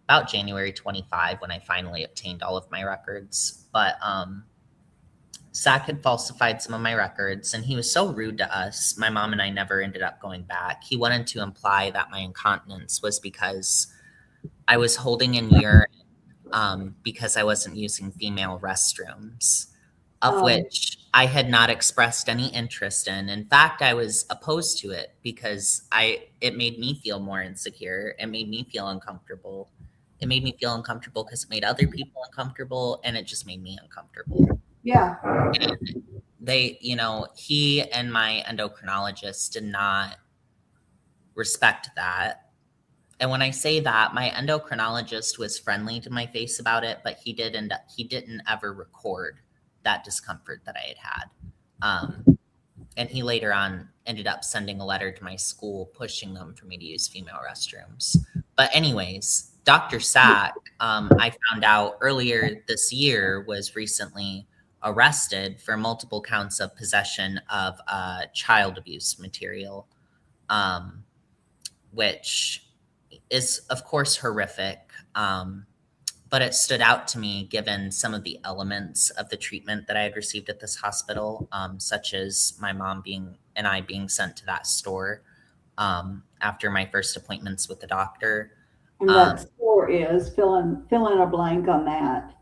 about January 25, when I finally obtained all of my records. But Sack had falsified some of my records, and he was so rude to us. My mom and I never ended up going back. He wanted to imply that my incontinence was because I was holding in urine because I wasn't using female restrooms, of which I had not expressed any interest in. In fact, I was opposed to it because it made me feel more insecure. It made me feel uncomfortable. It made me feel uncomfortable because it made other people uncomfortable, and it just made me uncomfortable. Yeah. And he and my endocrinologist did not respect that. And when I say that, my endocrinologist was friendly to my face about it, but he didn't ever record that discomfort that I had. And he later on ended up sending a letter to my school pushing them for me to use female restrooms. But anyways, Dr. Sack, I found out earlier this year, was recently arrested for multiple counts of possession of child abuse material, which is, of course, horrific. But it stood out to me given some of the elements of the treatment that I had received at this hospital, such as my mom and I being sent to that store after my first appointments with the doctor. And that store is fill in a blank on that.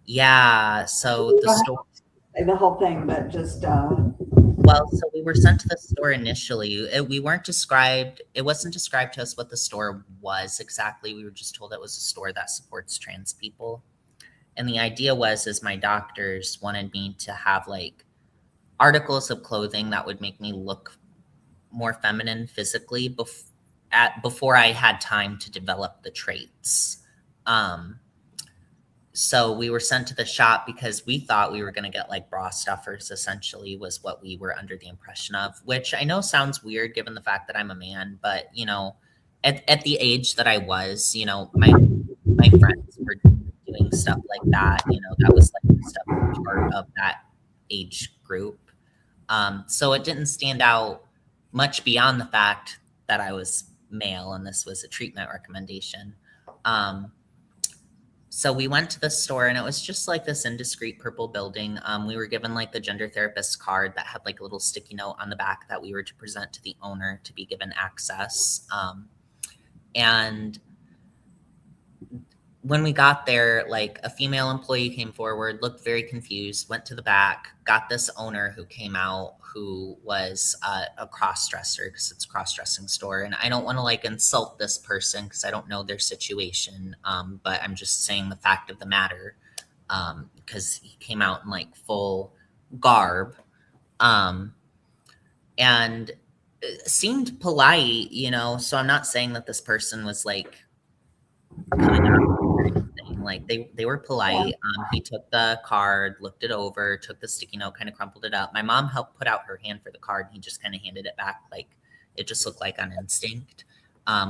Yeah. So You the don't have store. to say the whole thing, but just Well, so we were sent to the store initially. We weren't described. It wasn't described to us what the store was exactly. We were just told it was a store that supports trans people. And the idea was, is my doctors wanted me to have like articles of clothing that would make me look more feminine physically before I had time to develop the traits. Um, so we were sent to the shop because we thought we were going to get like bra stuffers, essentially, was what we were under the impression of, which I know sounds weird given the fact that I'm a man, but you know, at the age that I was, you know, my friends were doing stuff like that. You know, that was like just a part of that age group. So it didn't stand out much beyond the fact that I was male and this was a treatment recommendation. Um, so we went to the store and it was just like this indiscreet purple building. We were given like the gender therapist card that had like a little sticky note on the back that we were to present to the owner to be given access. And when we got there, like a female employee came forward, looked very confused, went to the back, got this owner who came out who was a cross-dresser because it's a cross-dressing store. And I don't want to like insult this person because I don't know their situation, but I'm just saying the fact of the matter because he came out in like full garb and seemed polite, you know, so I'm not saying that this person was like coming out or anything. Like they were polite. He took the card, looked it over, took the sticky note, kind of crumpled it up. My mom helped put out her hand for the card, and he just kind of handed it back like it just looked like on instinct,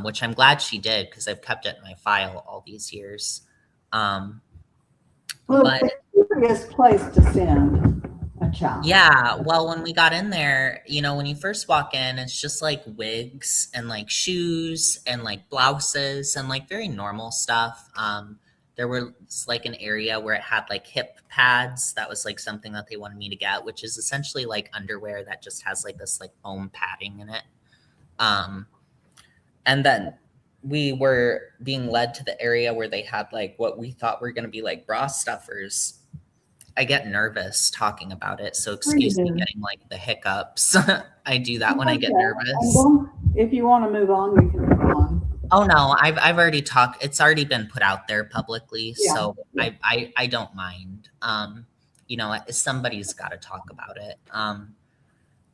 which I'm glad she did because I've kept it in my file all these years. well, But it's a curious place to send a child. yeah, well, when we got in there, you know, when you first walk in, it's just like wigs and like shoes and like blouses and like very normal stuff. There was like an area where it had like hip pads. That was like something that they wanted me to get, which is essentially like underwear that just has like this like foam padding in it. Um, and then we were being led to the area where they had like what we thought were going to be like bra stuffers. I get nervous talking about it, so excuse me getting like the hiccups. I do that when I get nervous. If you want to move on, we can move on. Oh no, I've already talked. It's already been put out there publicly, Yeah. so I don't mind. You know, somebody's got to talk about it.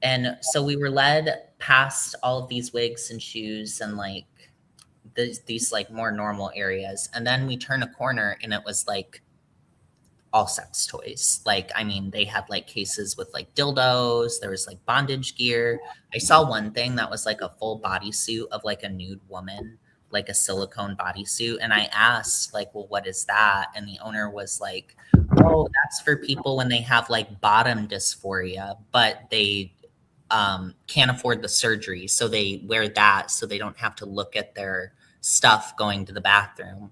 And so we were led past all of these wigs and shoes and like these like more normal areas, and then we turn a corner and it was like all sex toys. Like, I mean, they had like cases with like dildos, there was like bondage gear. I saw one thing that was like a full bodysuit of like a nude woman, like a silicone bodysuit. And I asked, like, well, what is that? And the owner was like, oh, that's for people when they have like bottom dysphoria, but they can't afford the surgery. So they wear that so they don't have to look at their stuff going to the bathroom.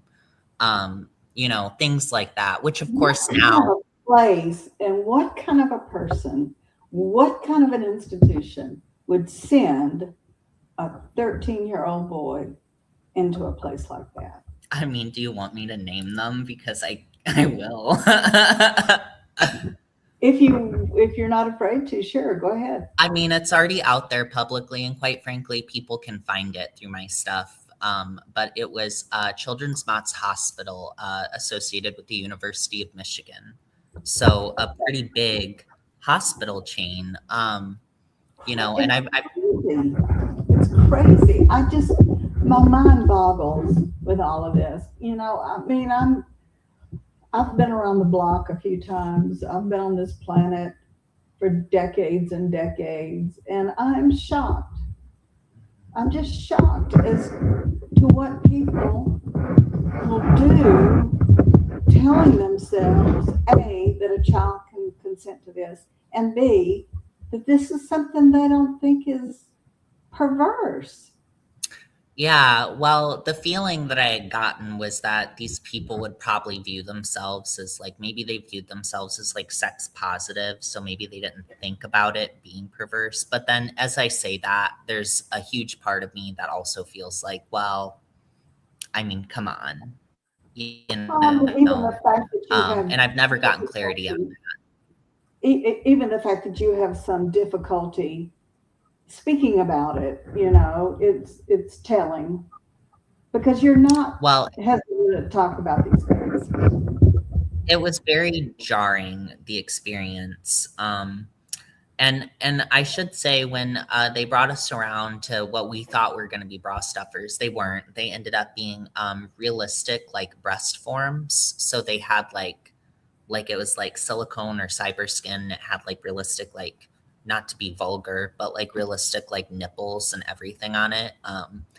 You know, things like that, which of course now place and what kind of a person, what kind of an institution would send a 13-year-old boy into a place like that? I mean, do you want me to name them? Because I will. If you're not afraid to, sure, go ahead. I mean, it's already out there publicly, and quite frankly, people can find it through my stuff. But it was Children's Mott's Hospital associated with the University of Michigan. So a pretty big hospital chain. You know, and it's crazy. My mind boggles with all of this. You know, I mean, I've been around the block a few times. I've been on this planet for decades and decades, and I'm shocked. I'm just shocked as to what people will do, telling themselves, A, that a child can consent to this, and B, that this is something they don't think is perverse. Yeah, well, the feeling that I had gotten was that these people would probably view themselves as like maybe they viewed themselves as like sex positive, so maybe they didn't think about it being perverse. But then as I say that, there's a huge part of me that also feels like, well, I mean, come on. you Even know, the fact that you have and I've never gotten clarity on that. even the fact that you have some difficulty speaking about it, you know, it's telling because you're not Well, hesitant to talk about these things. it was very jarring, the experience. And I should say when they brought us around to what we thought were going to be bra stuffers, they weren't. They ended up being realistic, like breast forms. So they had like it was like silicone or cyber skin. It had like realistic, like not to be vulgar, but like realistic, like nipples and everything on it.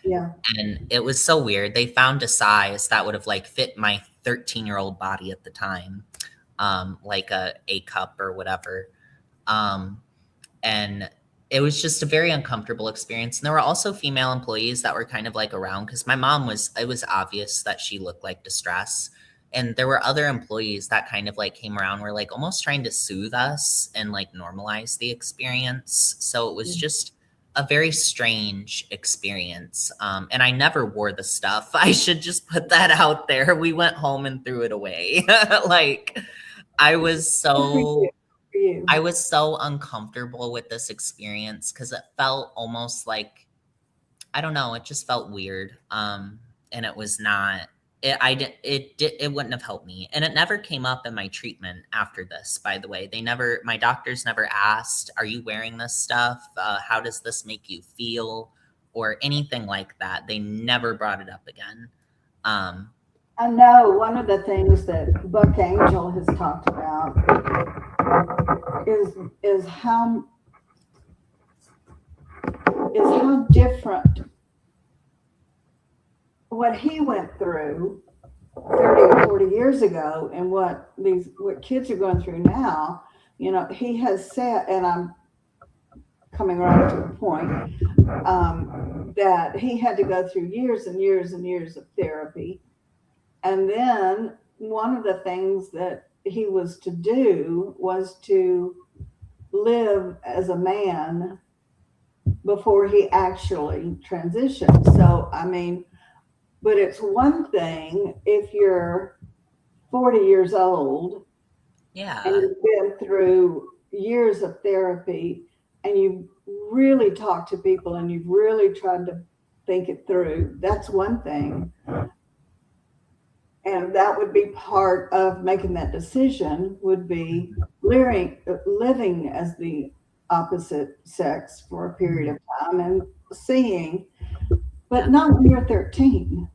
Yeah. And it was so weird. They found a size that would have like fit my 13-year-old body at the time, like a cup or whatever. And it was just a very uncomfortable experience. And there were also female employees that were kind of like around because my mom it was obvious that she looked like distress. And there were other employees that kind of like came around, were like almost trying to soothe us and like normalize the experience. So it was just a very strange experience. And I never wore the stuff. I should just put that out there. We went home and threw it away. Like I was so uncomfortable with this experience because it felt almost like, I don't know, it just felt weird. And it was not, it wouldn't have helped me. And it never came up in my treatment after this, by the way. My doctors never asked, are you wearing this stuff? How does this make you feel? Or anything like that. They never brought it up again. I know one of the things that Buck Angel has talked about is how different what he went through 30 or 40 years ago and what kids are going through now. You know, he has said, and I'm coming around to the point, that he had to go through years and years and years of therapy. And then one of the things that he was to do was to live as a man before he actually transitioned. So, I mean, but it's one thing if you're 40 years old Yeah. and you've been through years of therapy and you really talked to people and you've really tried to think it through. That's one thing. And that would be part of making that decision, would be living as the opposite sex for a period of time and seeing, but not when you're 13.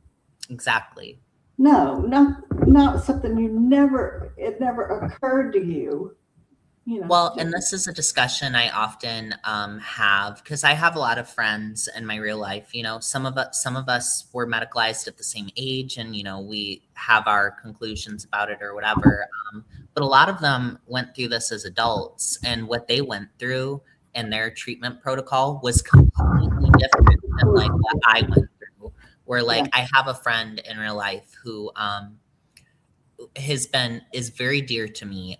Exactly. No, not something it never occurred to you. You know, well, and this is a discussion I often have because I have a lot of friends in my real life. You know, some of us were medicalized at the same age, and you know, we have our conclusions about it or whatever. But a lot of them went through this as adults, and what they went through and their treatment protocol was completely different than like what I went through. Where like I have a friend in real life who is very dear to me.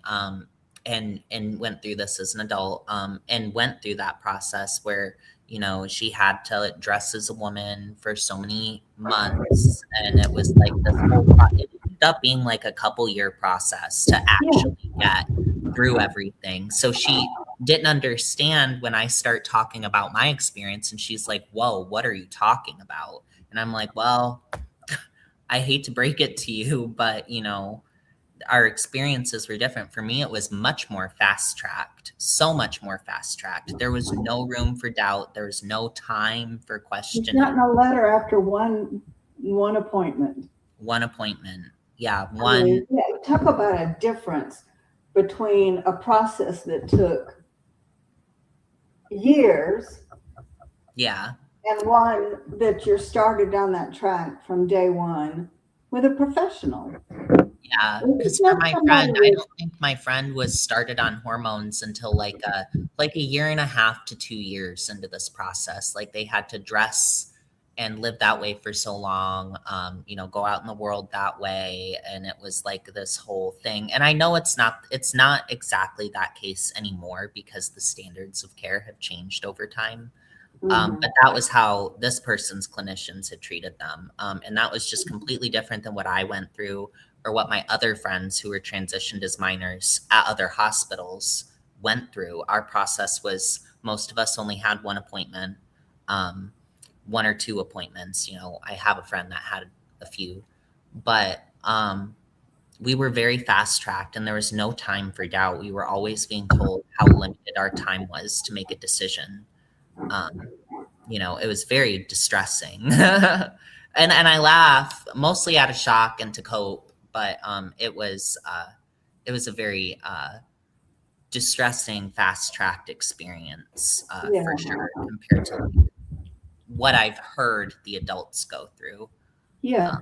And went through this as an adult, and went through that process where, you know, she had to dress as a woman for so many months. And it was like this whole, it ended up being like a couple year process to actually get through everything. So she didn't understand when I start talking about my experience, and she's like, whoa, what are you talking about? And I'm like, well, I hate to break it to you, but you know, our experiences were different. For me, it was much more fast-tracked, so much more fast-tracked. There was no room for doubt. There was no time for questioning. You've gotten a letter after one appointment. One appointment. Yeah, I mean, talk about a difference between a process that took years. Yeah. And one that you're started down that track from day one with a professional. Yeah, because for my friend, I don't think my friend was started on hormones until like a year and a half to 2 years into this process. Like they had to dress and live that way for so long, you know, go out in the world that way. And it was like this whole thing. And I know it's not exactly that case anymore because the standards of care have changed over time. But that was how this person's clinicians had treated them. And that was just completely different than what I went through or what my other friends who were transitioned as minors at other hospitals went through. Our process was most of us only had one appointment, one or two appointments. You know, I have a friend that had a few, but we were very fast tracked and there was no time for doubt. We were always being told how limited our time was to make a decision. You know, it was very distressing. and I laugh mostly out of shock and to cope, but it was a very distressing, fast-tracked experience for sure compared to what I've heard the adults go through. Yeah.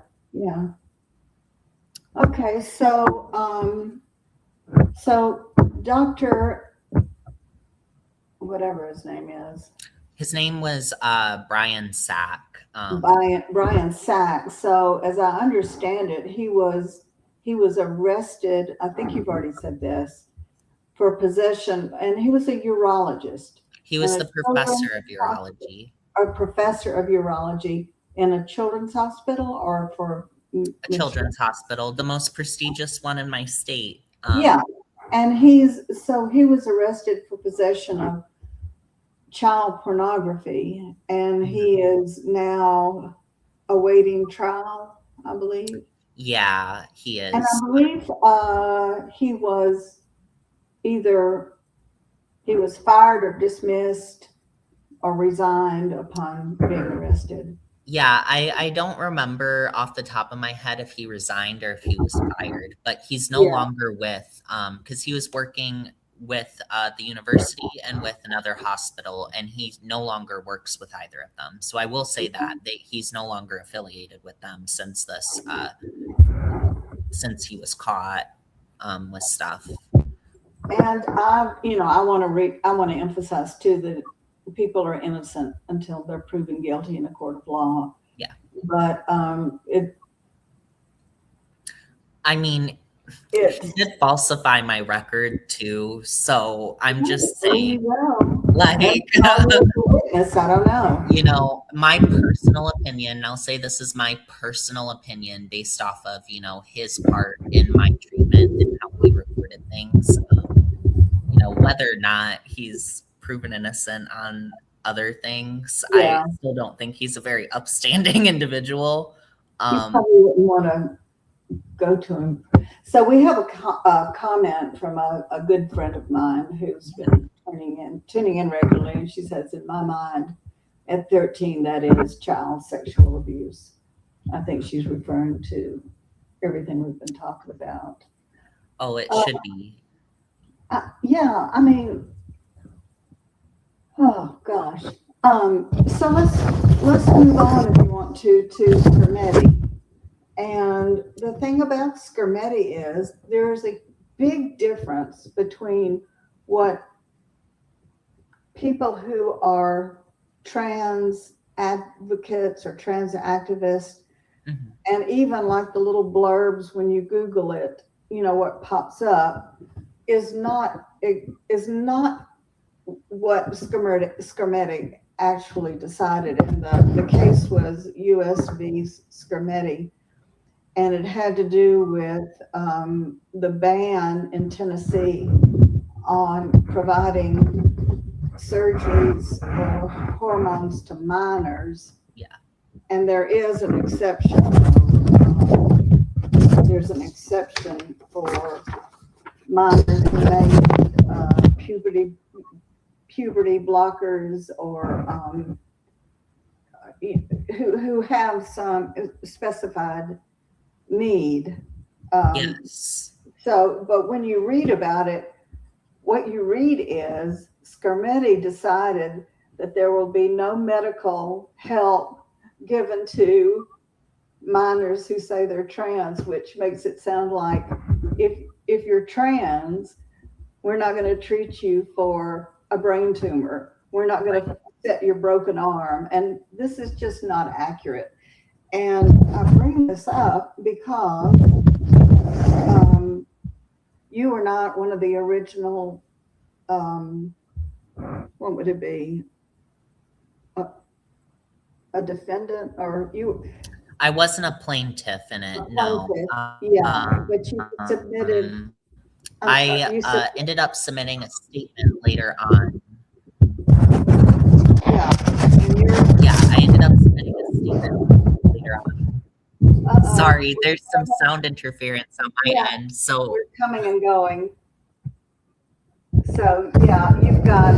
Okay, so Dr. whatever his name is. His name was Brian Sack. Brian Sack. So as I understand it, he was arrested, I think you've already said this, for possession, and he was a urologist. He was the professor of urology. A professor of urology in a children's hospital or for a children's hospital, the most prestigious one in my state. Yeah. And he was arrested for possession of child pornography, and he is now awaiting trial, I believe. Yeah, he is. And I believe he was fired or dismissed or resigned upon being arrested. Yeah, I don't remember off the top of my head if he resigned or if he was fired, but he's no longer with, because he was working with the university and with another hospital, and he no longer works with either of them. So I will say that he's no longer affiliated with them since he was caught with stuff. And I want to emphasize too that people are innocent until they're proven guilty in a court of law. Yeah. But he did falsify my record too, so I'm just saying, like, witness, I don't know. You know, my personal opinion, and I'll say this is my personal opinion based off of, you know, his part in my treatment and how we recorded things. You know, whether or not he's proven innocent on other things, I still don't think he's a very upstanding individual. You probably wouldn't want to go to him. So we have a comment from a good friend of mine who's been tuning in regularly, and she says, in my mind, at 13, that is child sexual abuse. I think she's referring to everything we've been talking about. Oh, it should be. Yeah, I mean, oh gosh. So let's move on if you want to Skermeti. And the thing about Skermeti is there's a big difference between what people who are trans advocates or trans activists, and even like the little blurbs when you Google it, you know, what pops up is not what Skermeti actually decided. And the case was US v. Skermeti. And it had to do with the ban in Tennessee on providing surgeries or hormones to minors. Yeah. And there is an exception. There's an exception for minors who make puberty blockers or who have some specified need. Yes. So, but when you read about it, what you read is Skermeti decided that there will be no medical help given to minors who say they're trans, which makes it sound like if you're trans, we're not going to treat you for a brain tumor. We're not going to set your broken arm. And this is just not accurate. And I bring this up because you were not one of the original, what would it be? a defendant or you? I wasn't a plaintiff in it, A no. plaintiff, yeah, but you submitted. I'm sorry, I you said, ended up submitting a statement later on. yeah, and Yeah, I ended up submitting a statement later on. Sorry, there's some sound interference on my Yeah. end. So We're coming and going. So, yeah, you've got,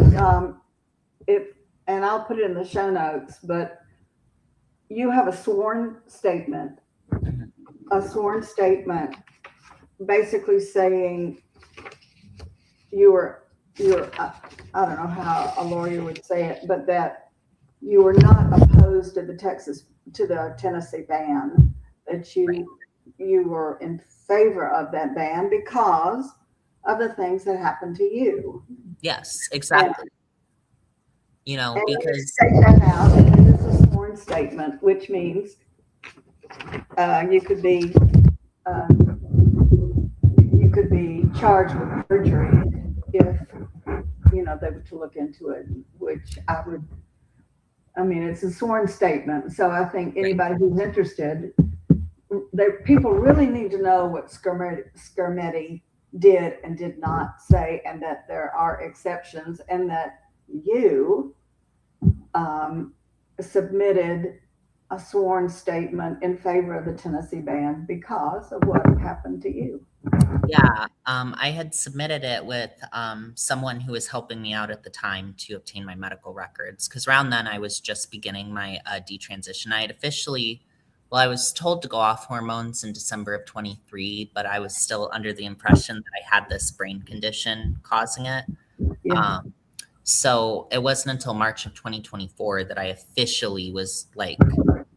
and I'll put it in the show notes, but you have a sworn statement, basically saying I don't know how a lawyer would say it, but that you were not opposed to the Tennessee ban, that you were in favor of that ban because of the things that happened to you. yes, exactly. And Because you state that out, and it is a sworn statement, which means you could be charged with perjury if they were to look into it, which I mean, it's a sworn statement. So I think anybody who's interested, people really need to know what Skermeti did and did not say, and that there are exceptions, and that you submitted a sworn statement in favor of the Tennessee ban because of what happened to you. yeah, I had submitted it with someone who was helping me out at the time to obtain my medical records. Because around then I was just beginning my detransition. I had I was told to go off hormones in December of 23, but I was still under the impression that I had this brain condition causing it. Yeah. So it wasn't until March of 2024 that I officially was like,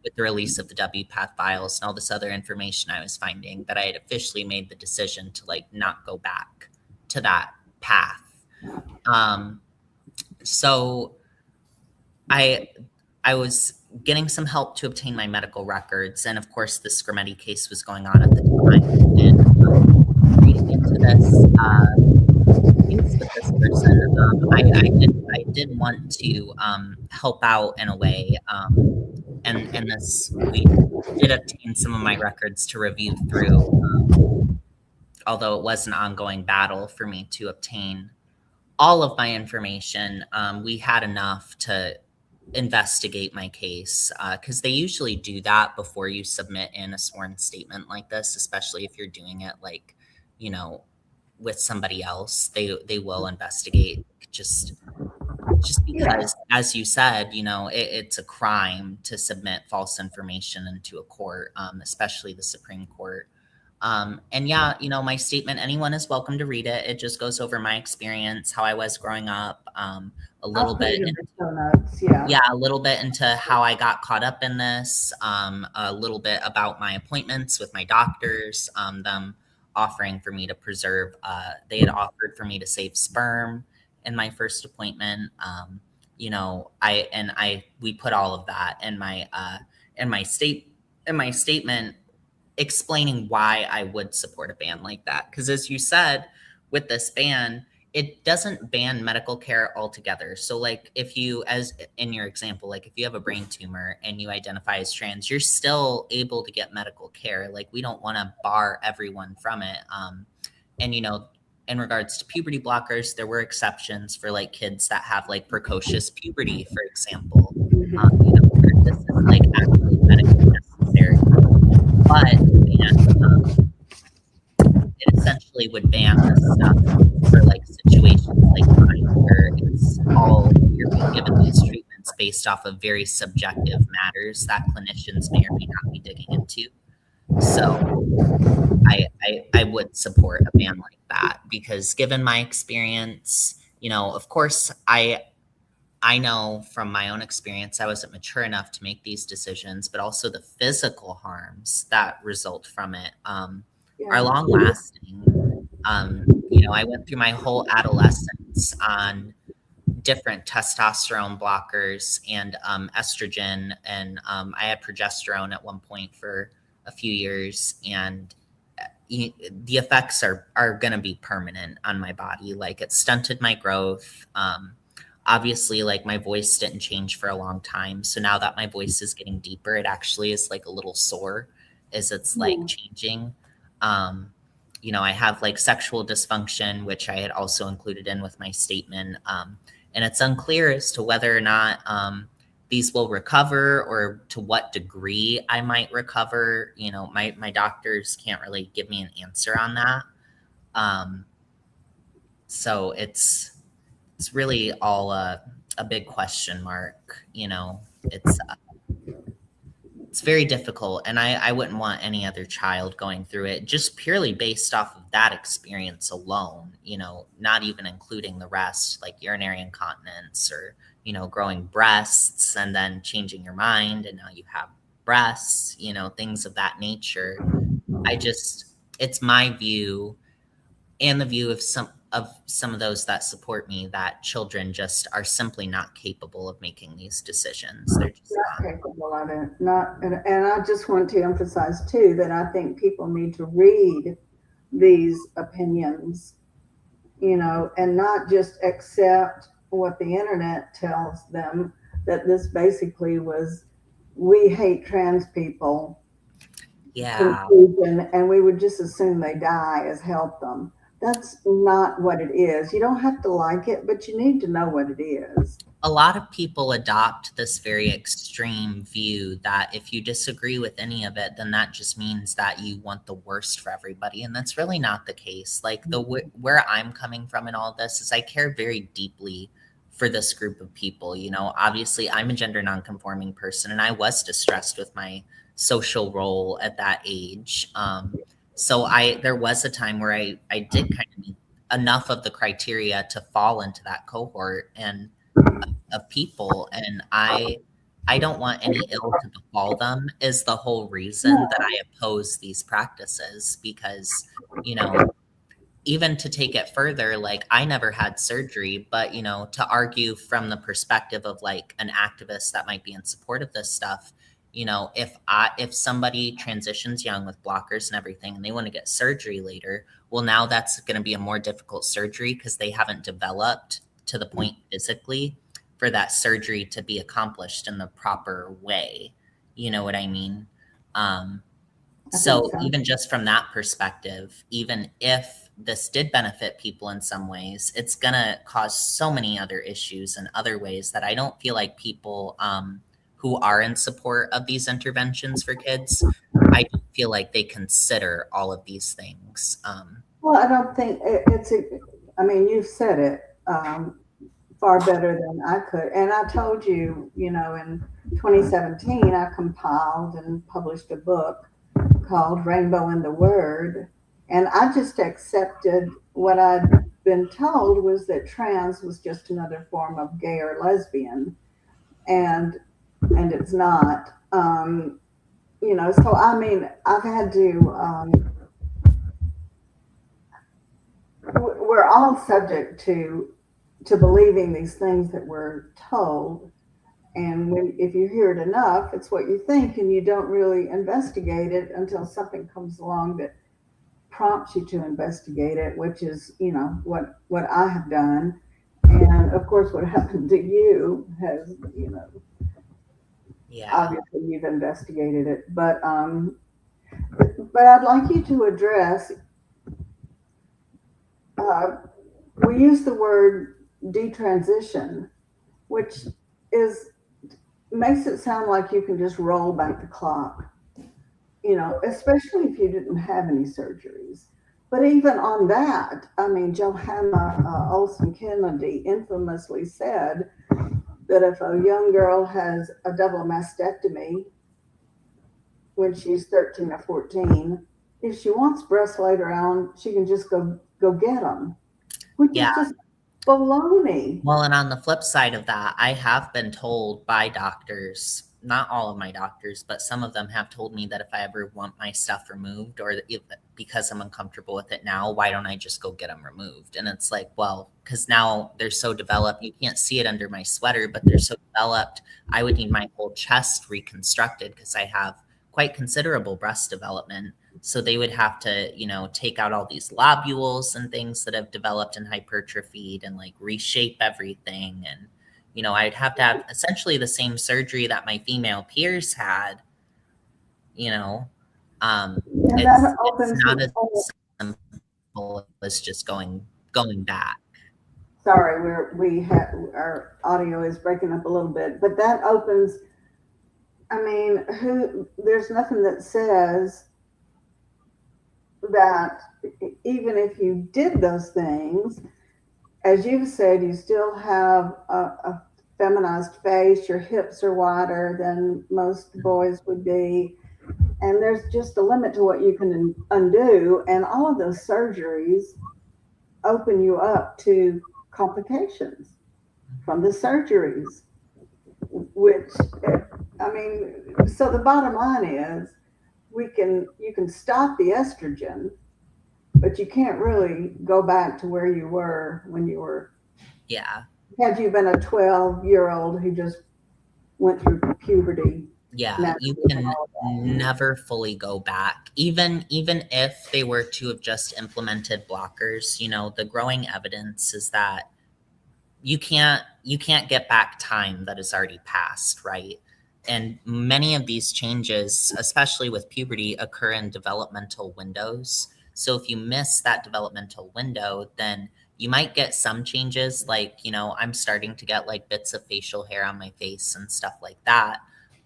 with the release of the WPATH files and all this other information I was finding, that I had officially made the decision to like not go back to that path. So I was getting some help to obtain my medical records, and of course the Skermeti case was going on at the time. And reading into this case with this person, I did want to help out in a way. And we did obtain some of my records to review through, although it was an ongoing battle for me to obtain all of my information. We had enough to investigate my case, because they usually do that before you submit in a sworn statement like this, especially if you're doing it like, with somebody else. They will investigate just because, as you said, it's a crime to submit false information into a court, especially the Supreme Court. And yeah, my statement, anyone is welcome to read it. It just goes over my experience, how I was growing up, a little bit. A little bit into how I got caught up in this, a little bit about my appointments with my doctors, them offering for me to preserve, they had offered for me to save sperm in my first appointment. We put all of that in my statement, explaining why I would support a ban like that. Because as you said, with this ban, it doesn't ban medical care altogether. So like if you, as in your example, like if you have a brain tumor and you identify as trans, you're still able to get medical care. Like we don't want to bar everyone from it. And in regards to puberty blockers, there were exceptions for like kids that have like precocious puberty, for example. Where this is like actually medically necessary. But it essentially would ban this stuff for like situations like mine, where you're being given these treatments based off of very subjective matters that clinicians may or may not be digging into. So I would support a ban like that, because given my experience, of course, I know from my own experience, I wasn't mature enough to make these decisions, but also the physical harms that result from it are long lasting. I went through my whole adolescence on different testosterone blockers and estrogen, and I had progesterone at one point for a few years, and the effects are going to be permanent on my body. Like it stunted my growth. obviously like my voice didn't change for a long time. So now that my voice is getting deeper, it actually is like a little sore as it's like changing. I have like sexual dysfunction, which I had also included in with my statement. And it's unclear as to whether or not these will recover or to what degree I might recover. My doctors can't really give me an answer on that. So it's really all a big question mark. It's very difficult, and I wouldn't want any other child going through it just purely based off of that experience alone, not even including the rest, like urinary incontinence or, growing breasts and then changing your mind and now you have breasts, things of that nature. It's my view and the view of some of those that support me that children just are simply not capable of making these decisions. They're just not capable of it. And I just want to emphasize too that I think people need to read these opinions, and not just accept what the internet tells them, that this basically was, we hate trans people. Yeah. Conclusion, and we would just assume they die as help them. That's not what it is. You don't have to like it, but you need to know what it is. A lot of people adopt this very extreme view that if you disagree with any of it, then that just means that you want the worst for everybody. And that's really not the case. Like where I'm coming from in all this is I care very deeply for this group of people. Obviously I'm a gender nonconforming person and I was distressed with my social role at that age. So there was a time where I did kind of meet enough of the criteria to fall into that cohort and of people. And I don't want any ill to befall them is the whole reason that I oppose these practices, because, even to take it further, like I never had surgery, but, to argue from the perspective of like an activist that might be in support of this stuff, if somebody transitions young with blockers and everything and they want to get surgery later, well, now that's going to be a more difficult surgery because they haven't developed to the point physically for that surgery to be accomplished in the proper way. You know what I mean? So even just from that perspective, even if this did benefit people in some ways, it's going to cause so many other issues in other ways that I don't feel like people who are in support of these interventions for kids, I don't feel like they consider all of these things. Well, I don't think you've said it far better than I could. And I told you, in 2017, I compiled and published a book called Rainbow in the Word. And I just accepted what I'd been told was that trans was just another form of gay or lesbian. And it's not. So I've had to, we're all subject to believing these things that we're told. And if you hear it enough, it's what you think, and you don't really investigate it until something comes along that prompts you to investigate it, which is, what I have done. And of course, what happened to you has, obviously you've investigated it, but I'd like you to address, we use the word detransition, which makes it sound like you can just roll back the clock, especially if you didn't have any surgeries. But even on that, Johanna Olson Kennedy infamously said that if a young girl has a double mastectomy when she's 13 or 14, if she wants breasts later on, she can just go get them, which is just baloney. Well, and on the flip side of that, I have been told by doctors, not all of my doctors, but some of them have told me that if I ever want my stuff removed, or because I'm uncomfortable with it now, why don't I just go get them removed? And it's like, well, because now they're so developed, you can't see it under my sweater, but they're so developed, I would need my whole chest reconstructed because I have quite considerable breast development. So they would have to, take out all these lobules and things that have developed and hypertrophied and like reshape everything. And I'd have to have essentially the same surgery that my female peers had, And it's that opens not the as simple as just going back. Sorry, we have our audio is breaking up a little bit, but that opens. I mean, there's nothing that says that even if you did those things, as you've said, you still have a feminized face. Your hips are wider than most boys would be, and there's just a limit to what you can undo. And all of those surgeries open you up to complications from the surgeries, which, I mean, so the bottom line is you can stop the estrogen, but you can't really go back to where you were when you were, had you been a 12-year-old who just went through puberty. You can never fully go back. Even if they were to have just implemented blockers, the growing evidence is that you can't get back time that has already passed, right? And many of these changes, especially with puberty, occur in developmental windows. So if you miss that developmental window, then you might get some changes, like, I'm starting to get like bits of facial hair on my face and stuff like that.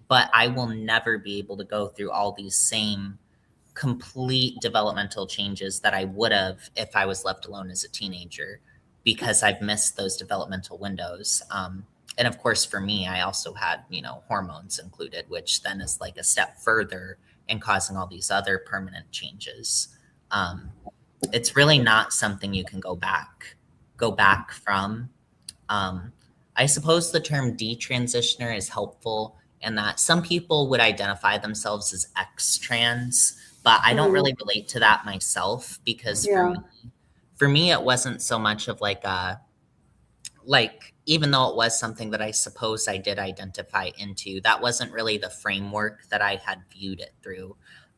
But I will never be able to go through all these same complete developmental changes that I would have if I was left alone as a teenager, because I've missed those developmental windows. And of course, for me, I also had, hormones included, which then is like a step further in causing all these other permanent changes. It's really not something you can go back from. I suppose the term detransitioner is helpful in that some people would identify themselves as X-trans, but I don't really relate to that myself, because for me, it wasn't so much of even though it was something that I suppose I did identify into, that wasn't really the framework that I had viewed it through.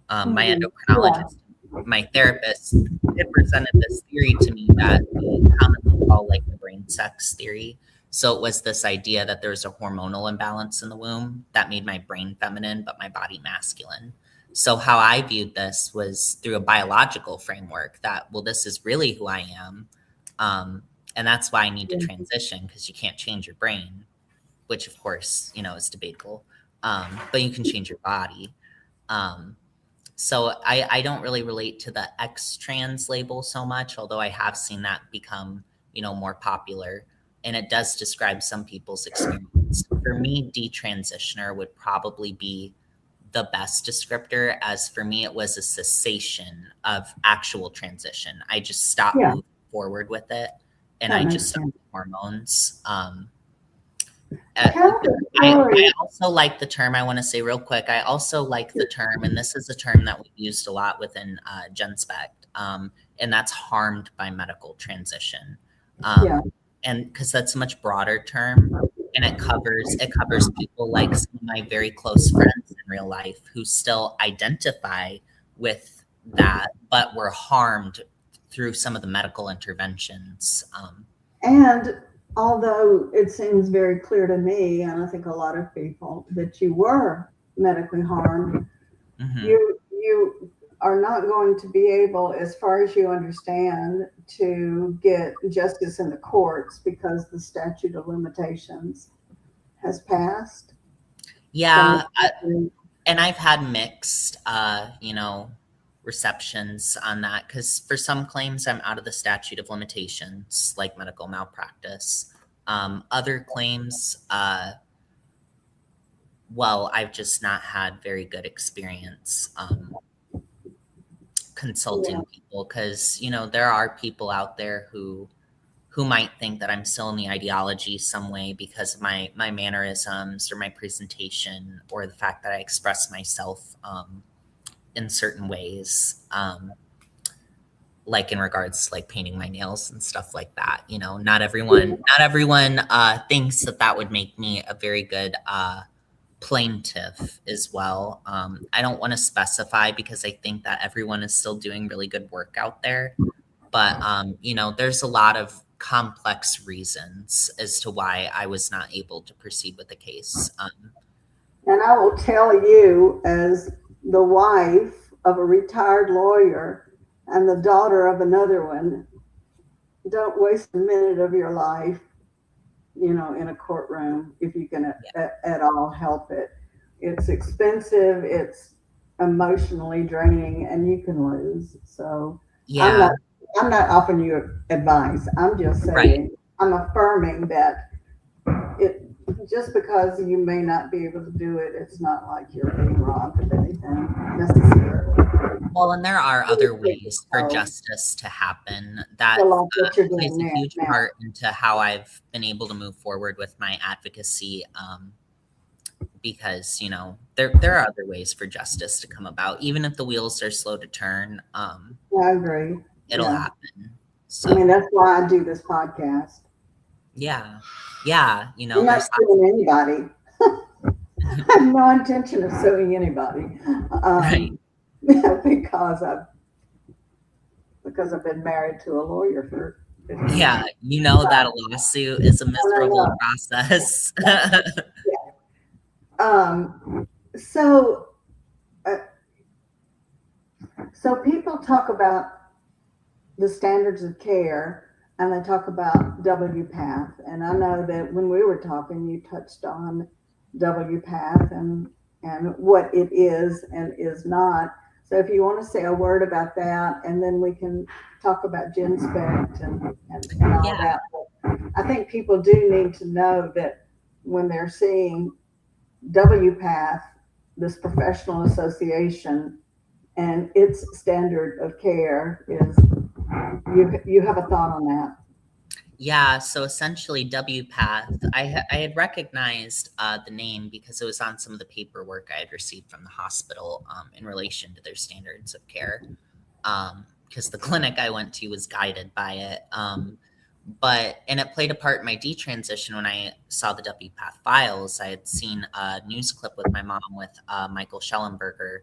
My endocrinologist, my therapist, had presented this theory to me that we commonly call like the brain sex theory. So it was this idea that there's a hormonal imbalance in the womb that made my brain feminine, but my body masculine. So how I viewed this was through a biological framework that, well, this is really who I am. And that's why I need to transition, because you can't change your brain, which of course, is debatable. But you can change your body. So I don't really relate to the X-trans label so much, although I have seen that become, more popular. And it does describe some people's experience. For me, detransitioner would probably be the best descriptor, as for me, it was a cessation of actual transition. I just stopped moving forward with it, and I just stopped the hormones. I also like the term, I want to say real quick, I also like the term, and this is a term that we've used a lot within Genspect, and that's harmed by medical transition. And because that's a much broader term, and it covers people like some of my very close friends in real life who still identify with that, but were harmed through some of the medical interventions. And although it seems very clear to me, and I think a lot of people, that you were medically harmed, you are not going to be able, as far as you understand, to get justice in the courts because the statute of limitations has passed. Yeah, and I've had mixed, receptions on that, because for some claims I'm out of the statute of limitations, like medical malpractice. Other claims, I've just not had very good experience consulting people, because there are people out there who might think that I'm still in the ideology some way because of my mannerisms or my presentation, or the fact that I express myself in certain ways, like in regards to like painting my nails and stuff like that. Not everyone thinks that would make me a very good plaintiff as well. I don't want to specify, because I think that everyone is still doing really good work out there. But, there's a lot of complex reasons as to why I was not able to proceed with the case. And I will tell you, as the wife of a retired lawyer and the daughter of another one, don't waste a minute of your life, in a courtroom if you can at all help it. It's expensive, it's emotionally draining, and you can lose. So Yeah. I'm not offering you advice. I'm just saying, Right. I'm affirming that it just because you may not be able to do it, it's not like you're being robbed of anything necessarily. Well, and there are other ways for justice to happen that So like what you're plays doing a huge now. part into how I've been able to move forward with my advocacy. Because there are other ways for justice to come about, even if the wheels are slow to turn. I agree. It'll Yeah. happen. So I mean, that's why I do this podcast. yeah, I'm not there's suing anybody. I have no intention of suing anybody. Right. Because I've been married to a lawyer for 15 Yeah, years. that a lawsuit is a miserable No. process. So, so people talk about the standards of care and they talk about WPATH. And I know that when we were talking, you touched on WPATH and what it is and is not. So if you want to say a word about that, and then we can talk about Genspect and all Yeah. that. I think people do need to know that when they're seeing WPATH, this professional association, and its standard of care is, you have a thought on that? Yeah, so essentially WPATH, I had recognized the name because it was on some of the paperwork I had received from the hospital in relation to their standards of care. Because the clinic I went to was guided by it. And it played a part in my detransition when I saw the WPATH files. I had seen a news clip with my mom with Michael Schellenberger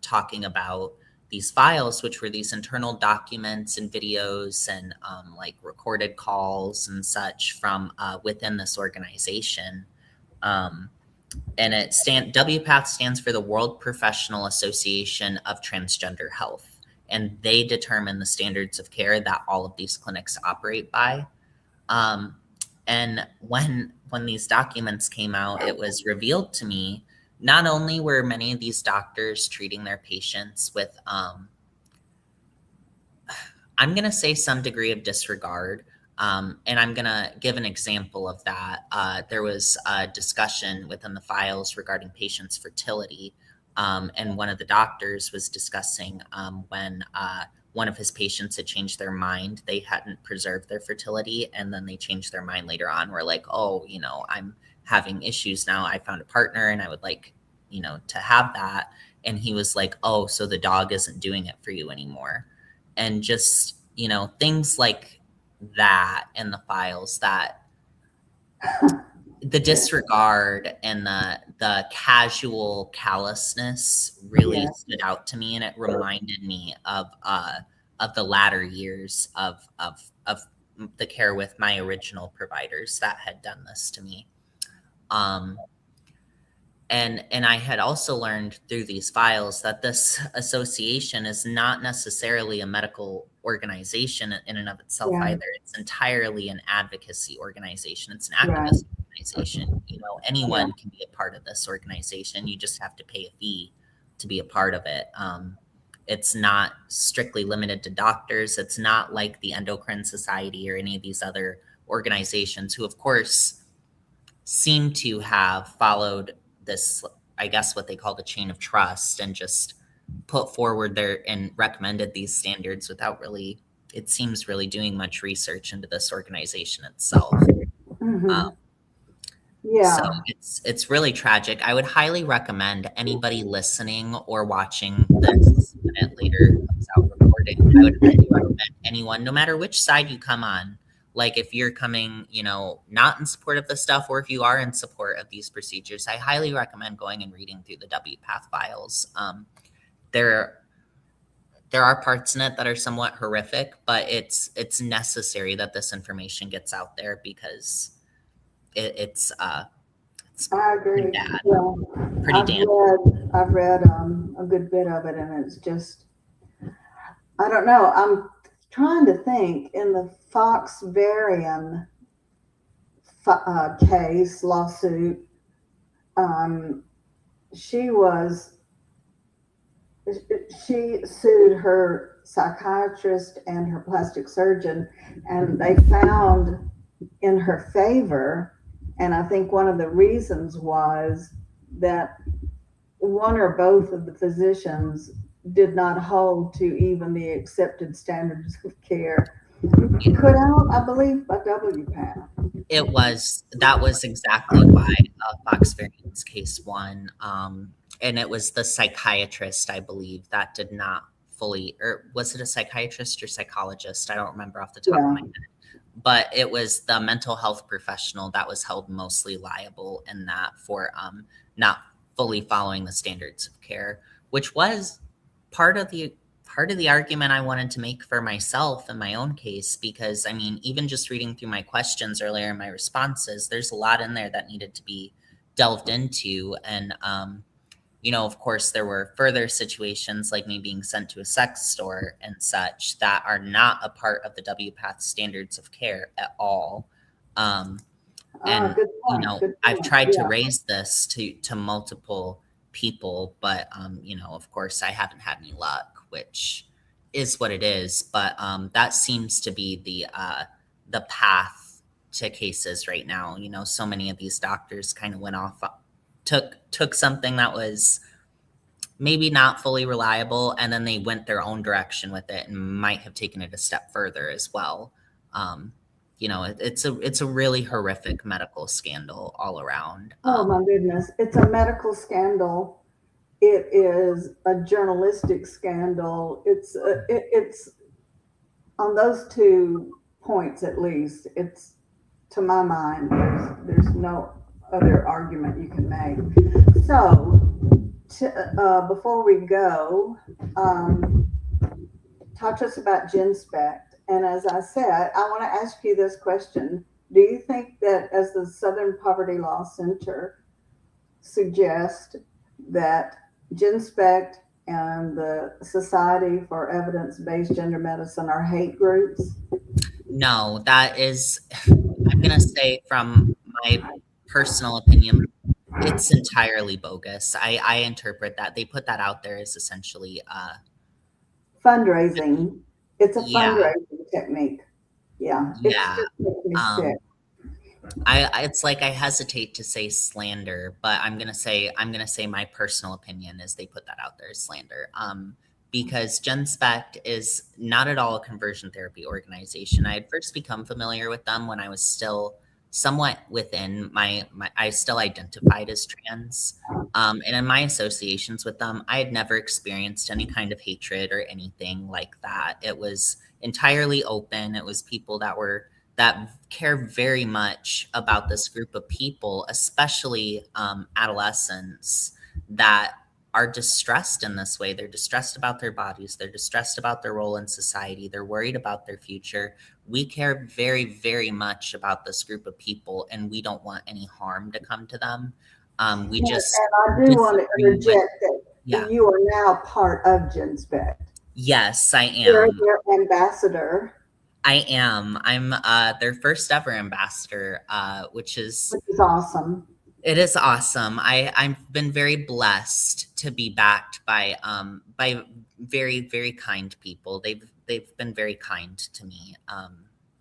talking about these files, which were these internal documents and videos and like recorded calls and such from within this organization. And WPATH stands for the World Professional Association of Transgender Health. And they determine the standards of care that all of these clinics operate by. And when these documents came out, it was revealed to me not only were many of these doctors treating their patients with, I'm going to say some degree of disregard. And I'm going to give an example of that. There was a discussion within the files regarding patients' fertility. And one of the doctors was discussing when one of his patients had changed their mind. They hadn't preserved their fertility, and then they changed their mind later on. We're like, oh, I'm having issues now. I found a partner and I would like, to have that. And he was like, oh, so the dog isn't doing it for you anymore. And just, things like that in the files, that the disregard and the casual callousness really stood out to me, and it reminded me of the latter years of the care with my original providers that had done this to me. And I had also learned through these files that this association is not necessarily a medical organization in and of itself either. It's entirely an advocacy organization. It's an activist organization. Anyone can be a part of this organization. You just have to pay a fee to be a part of it. It's not strictly limited to doctors. It's not like the Endocrine Society or any of these other organizations who, of course, seem to have followed this, I guess what they call the chain of trust, and just put forward and recommended these standards without really, it seems, really doing much research into this organization itself. Mm-hmm. So it's really tragic. I would highly recommend anybody listening or watching this when it later comes out recording. I would highly recommend anyone, no matter which side you come on. Like if you're coming, not in support of this stuff, or if you are in support of these procedures, I highly recommend going and reading through the WPATH files. there are parts in it that are somewhat horrific, but it's necessary that this information gets out there because it's I pretty agree. bad, Well, pretty damn. I've read a good bit of it, and it's just, I don't know. I'm trying to think in the Fox Varian case lawsuit. Um, she was she sued her psychiatrist and her plastic surgeon, and they found in her favor. And I think one of the reasons was that one or both of the physicians did not hold to even the accepted standards of care put out, I believe, by WPATH. That was exactly why Fox Variants case won. And it was the psychiatrist, I believe, that did not fully, or was it a psychiatrist or psychologist? I don't remember off the top of my head. But it was the mental health professional that was held mostly liable in that for not fully following the standards of care, which was part of the argument I wanted to make for myself in my own case, because I mean, even just reading through my questions earlier and my responses, there's a lot in there that needed to be delved into. And you know, of course, there were further situations like me being sent to a sex store and such that are not a part of the WPATH standards of care at all. And you know, I've tried to raise this to multiple people, but you know, of course, I haven't had any luck, which is what it is. But that seems to be the path to cases right now. You know, so many of these doctors kind of went off, took something that was maybe not fully reliable, and then they went their own direction with it and might have taken it a step further as well. You know, it's a really horrific medical scandal all around. Oh my goodness, it's a medical scandal. It is a journalistic scandal. It's on those 2 points at least. It's, to my mind, there's no other argument you can make. So, before we go, talk to us about Genspect. And as I said, I want to ask you this question. Do you think that, as the Southern Poverty Law Center suggests, that Genspect and the Society for Evidence-Based Gender Medicine are hate groups? No, that is, I'm going to say from my personal opinion, it's entirely bogus. I interpret that. They put that out there as essentially fundraising. It's a fundraising technique. Yeah. Yeah. It's like I hesitate to say slander, but I'm gonna say my personal opinion is they put that out there as slander. Because Genspect is not at all a conversion therapy organization. I had first become familiar with them when I was still somewhat within I still identified as trans. And in my associations with them, I had never experienced any kind of hatred or anything like that. It was entirely open. It was people that care very much about this group of people, especially adolescents that are distressed in this way. They're distressed about their bodies. They're distressed about their role in society. They're worried about their future. We care very, very much about this group of people, and we don't want any harm to come to them. We just. And I do want to interject that you are now part of Genspect. Yes, I am. You're their ambassador. I am. I'm their first ever ambassador, which is awesome. It is awesome. I've been very blessed to be backed by very, very kind people. They've been very kind to me,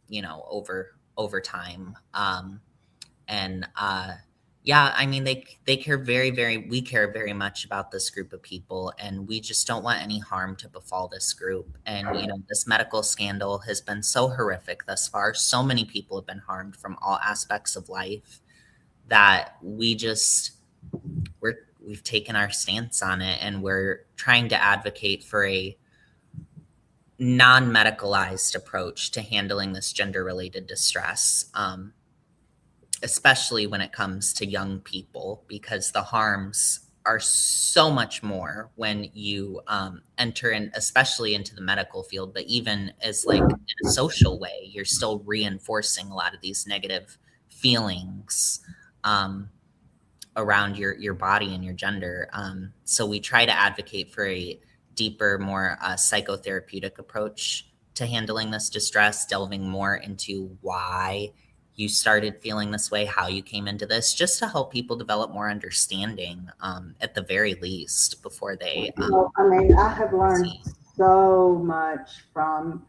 you know, over time. Yeah, I mean, they care we care very much about this group of people, and we just don't want any harm to befall this group. And, you know, this medical scandal has been so horrific thus far. So many people have been harmed from all aspects of life that we've taken our stance on it, and we're trying to advocate for a non-medicalized approach to handling this gender-related distress. Especially when it comes to young people, because the harms are so much more when you enter in, especially into the medical field, but even as like in a social way, you're still reinforcing a lot of these negative feelings around your body and your gender. So we try to advocate for a deeper, more psychotherapeutic approach to handling this distress, delving more into why you started feeling this way, how you came into this, just to help people develop more understanding at the very least before they. Well, I mean, I have learned so much from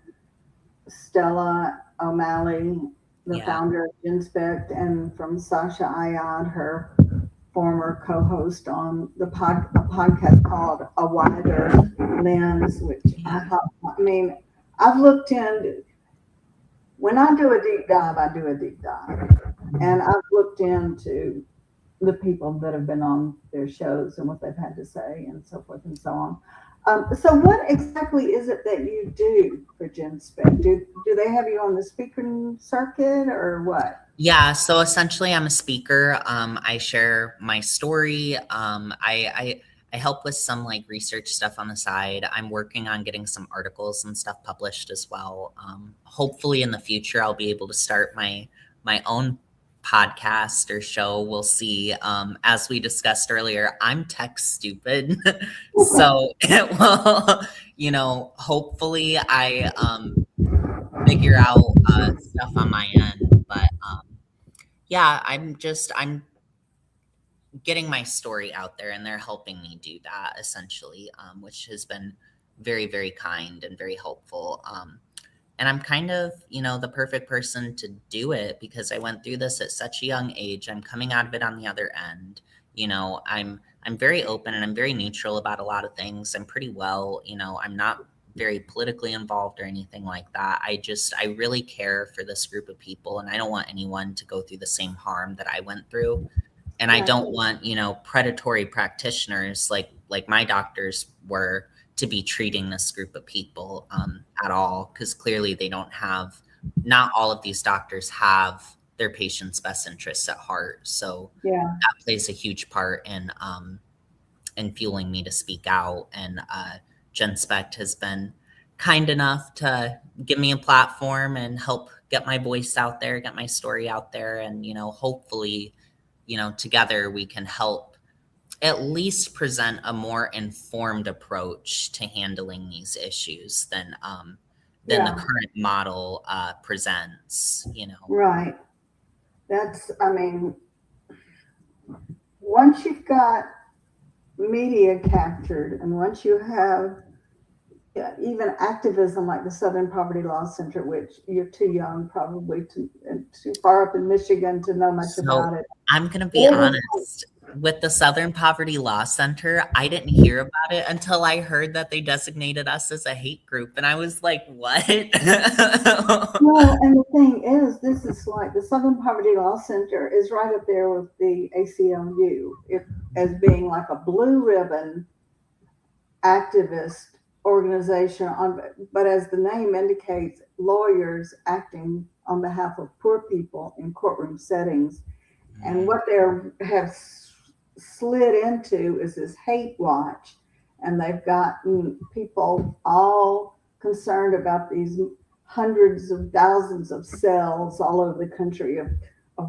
Stella O'Malley, the founder of Genspect, and from Sasha Ayad, her former co-host on a podcast called A Wider Lens, which I mean, I've looked in. When I do a deep dive, I do a deep dive. And I've looked into the people that have been on their shows and what they've had to say and so forth and so on. So what exactly is it that you do for Genspect? Do they have you on the speaking circuit or what? Yeah, so essentially I'm a speaker. I share my story. I help with some like research stuff on the side. I'm working on getting some articles and stuff published as well. Hopefully in the future, I'll be able to start my own podcast or show. We'll see. As we discussed earlier, I'm tech stupid. So it will, hopefully I figure out stuff on my end. But yeah, I'm getting my story out there, and they're helping me do that essentially, which has been very, very kind and very helpful. And I'm kind of, the perfect person to do it because I went through this at such a young age. I'm coming out of it on the other end. I'm very open and I'm very neutral about a lot of things. I'm pretty well, I'm not very politically involved or anything like that. I really care for this group of people, and I don't want anyone to go through the same harm that I went through. And I don't want, predatory practitioners like my doctors were to be treating this group of people at all, because clearly they don't have, not all of these doctors have their patients' best interests at heart. So that plays a huge part in fueling me to speak out. And Genspect has been kind enough to give me a platform and help get my voice out there, get my story out there. And, hopefully, together we can help at least present a more informed approach to handling these issues than the current model presents, Right. Once you've got media captured and once you have even activism like the Southern Poverty Law Center, which you're too young probably and too far up in Michigan to know much about it. I'm going to be honest. With the Southern Poverty Law Center, I didn't hear about it until I heard that they designated us as a hate group. And I was like, what? Well, and the thing is, this is like the Southern Poverty Law Center is right up there with the ACLU as being like a blue ribbon activist organization, but as the name indicates, lawyers acting on behalf of poor people in courtroom settings. And what they have slid into is this hate watch, and they've gotten people all concerned about these hundreds of thousands of cells all over the country of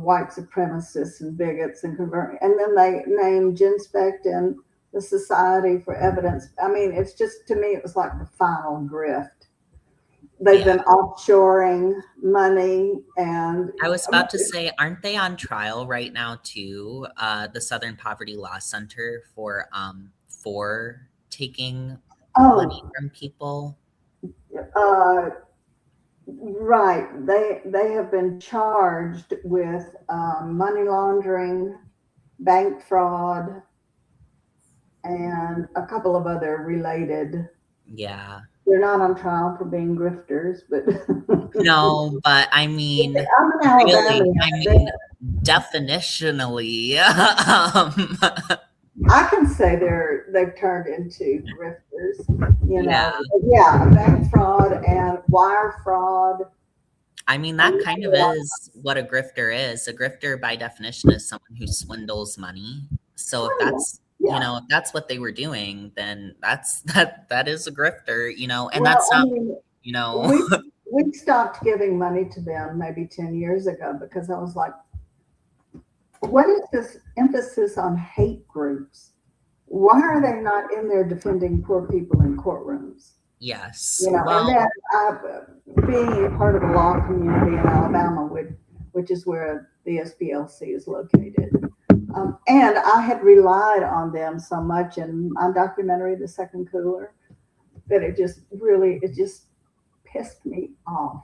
white supremacists and bigots and converting. And then they name Genspect and the Society for Evidence. It's just, to me, it was like the final grift. They've been offshoring money, and I was about to say, aren't they on trial right now too? The Southern Poverty Law Center for taking money from people. Right. They have been charged with money laundering, bank fraud, and a couple of other related. Yeah. They're not on trial for being grifters, but no, but really, definitionally, I can say they've turned into grifters, bank fraud and wire fraud. That kind of is what a grifter is. A grifter, by definition, is someone who swindles money. So if that's Yeah. You know, if that's what they were doing, then that is a grifter, you know, and Well, that's I not, mean, you know, we stopped giving money to them maybe 10 years ago because I was like, what is this emphasis on hate groups? Why are they not in there defending poor people in courtrooms? yes. You know, Well, and then being a part of a law community in Alabama, which is where the SPLC is located. And I had relied on them so much in my documentary, The Second Cooler, that it just pissed me off.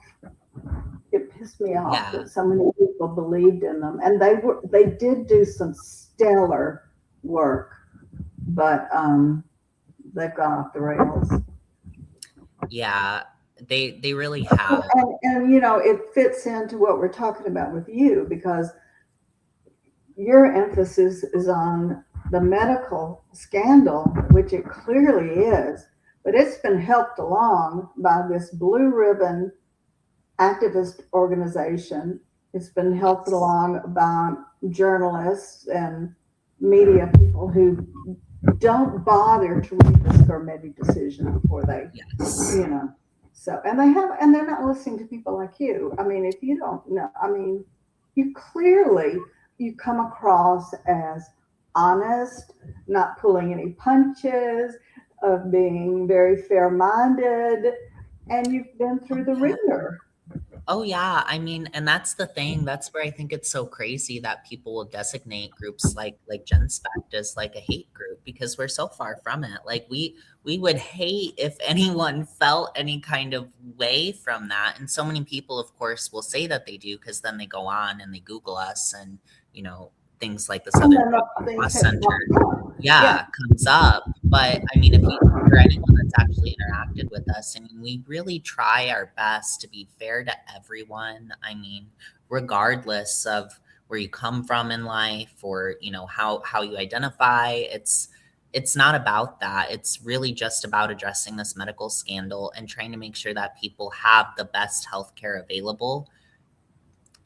It pissed me off yeah. that so many people believed in them, and they did do some stellar work, but they've gone off the rails. Yeah, they really have. And you know, it fits into what we're talking about with you, because your emphasis is on the medical scandal, which it clearly is, but it's been helped along by this blue ribbon activist organization. It's been helped along by journalists and media people who don't bother to read the Scarmetti decision before they, Yes. you know. So, and they're not listening to people like you. I mean, if you don't know, I mean, you come across as honest, not pulling any punches, of being very fair-minded, and you've been through the ringer. Oh yeah, I mean, and that's the thing. That's where I think it's so crazy that people will designate groups like Genspect as like a hate group, because we're so far from it. Like we would hate if anyone felt any kind of way from that. And so many people, of course, will say that they do, because then they go on and they Google us, and you know, things like the Southern Law Center, yeah, comes up. But I mean, if you or anyone that's actually interacted with us, I mean, we really try our best to be fair to everyone. I mean, regardless of where you come from in life, or you know, how you identify, it's not about that. It's really just about addressing this medical scandal and trying to make sure that people have the best healthcare available.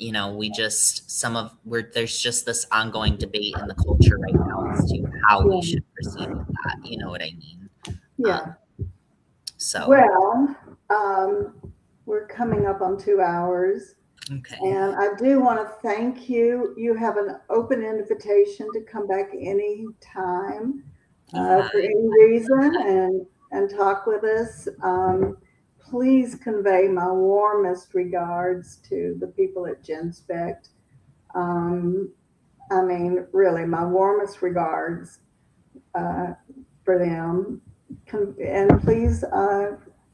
You know, there's just this ongoing debate in the culture right now as to how we should proceed with that. You know what I mean? Yeah. So Well, we're coming up on 2 hours. okay. And I do want to thank you. You have an open invitation to come back any time for any reason and talk with us. Please convey my warmest regards to the people at Genspect. I mean, really, my warmest regards for them. And please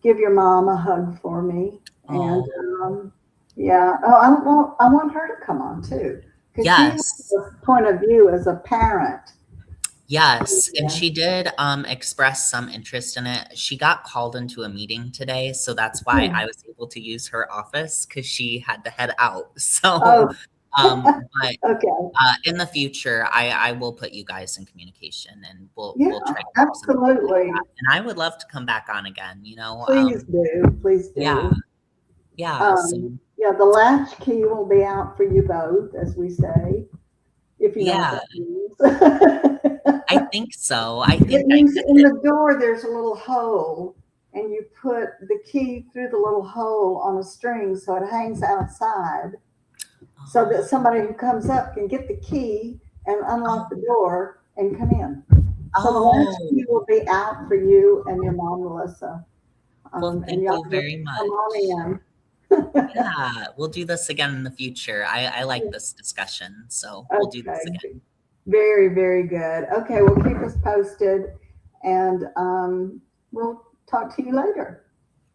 give your mom a hug for me. And yeah, I want her to come on too, because she has a point of view as a parent. Yes, and she did express some interest in it. She got called into a meeting today, so that's why I was able to use her office, because she had to head out. So, but in the future, I will put you guys in communication, and we'll try to absolutely. Like, and I would love to come back on again. You know, please do. Yeah. So, yeah, the latch key will be out for you both, as we say. If you know what that means. I think so. I think it means in the door there's a little hole, and you put the key through the little hole on a string so it hangs outside, so that somebody who comes up can get the key and unlock the door and come in. So the latch key will be out for you and your mom, Melissa. Well, thank you very much. Come on in. Yeah, we'll do this again in the future. I like this discussion, so we'll do this again. Very, very good. Okay, well, keep us posted, and we'll talk to you later.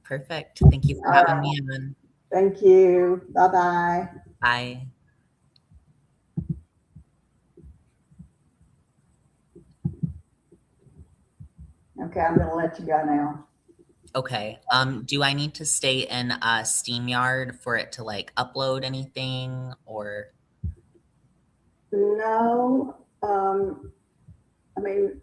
Perfect. Thank you for having me on. Thank you. Bye-bye. Bye. Okay, I'm gonna let you go now. Okay. Do I need to stay in SteamYard for it to like upload anything, or? No. I mean,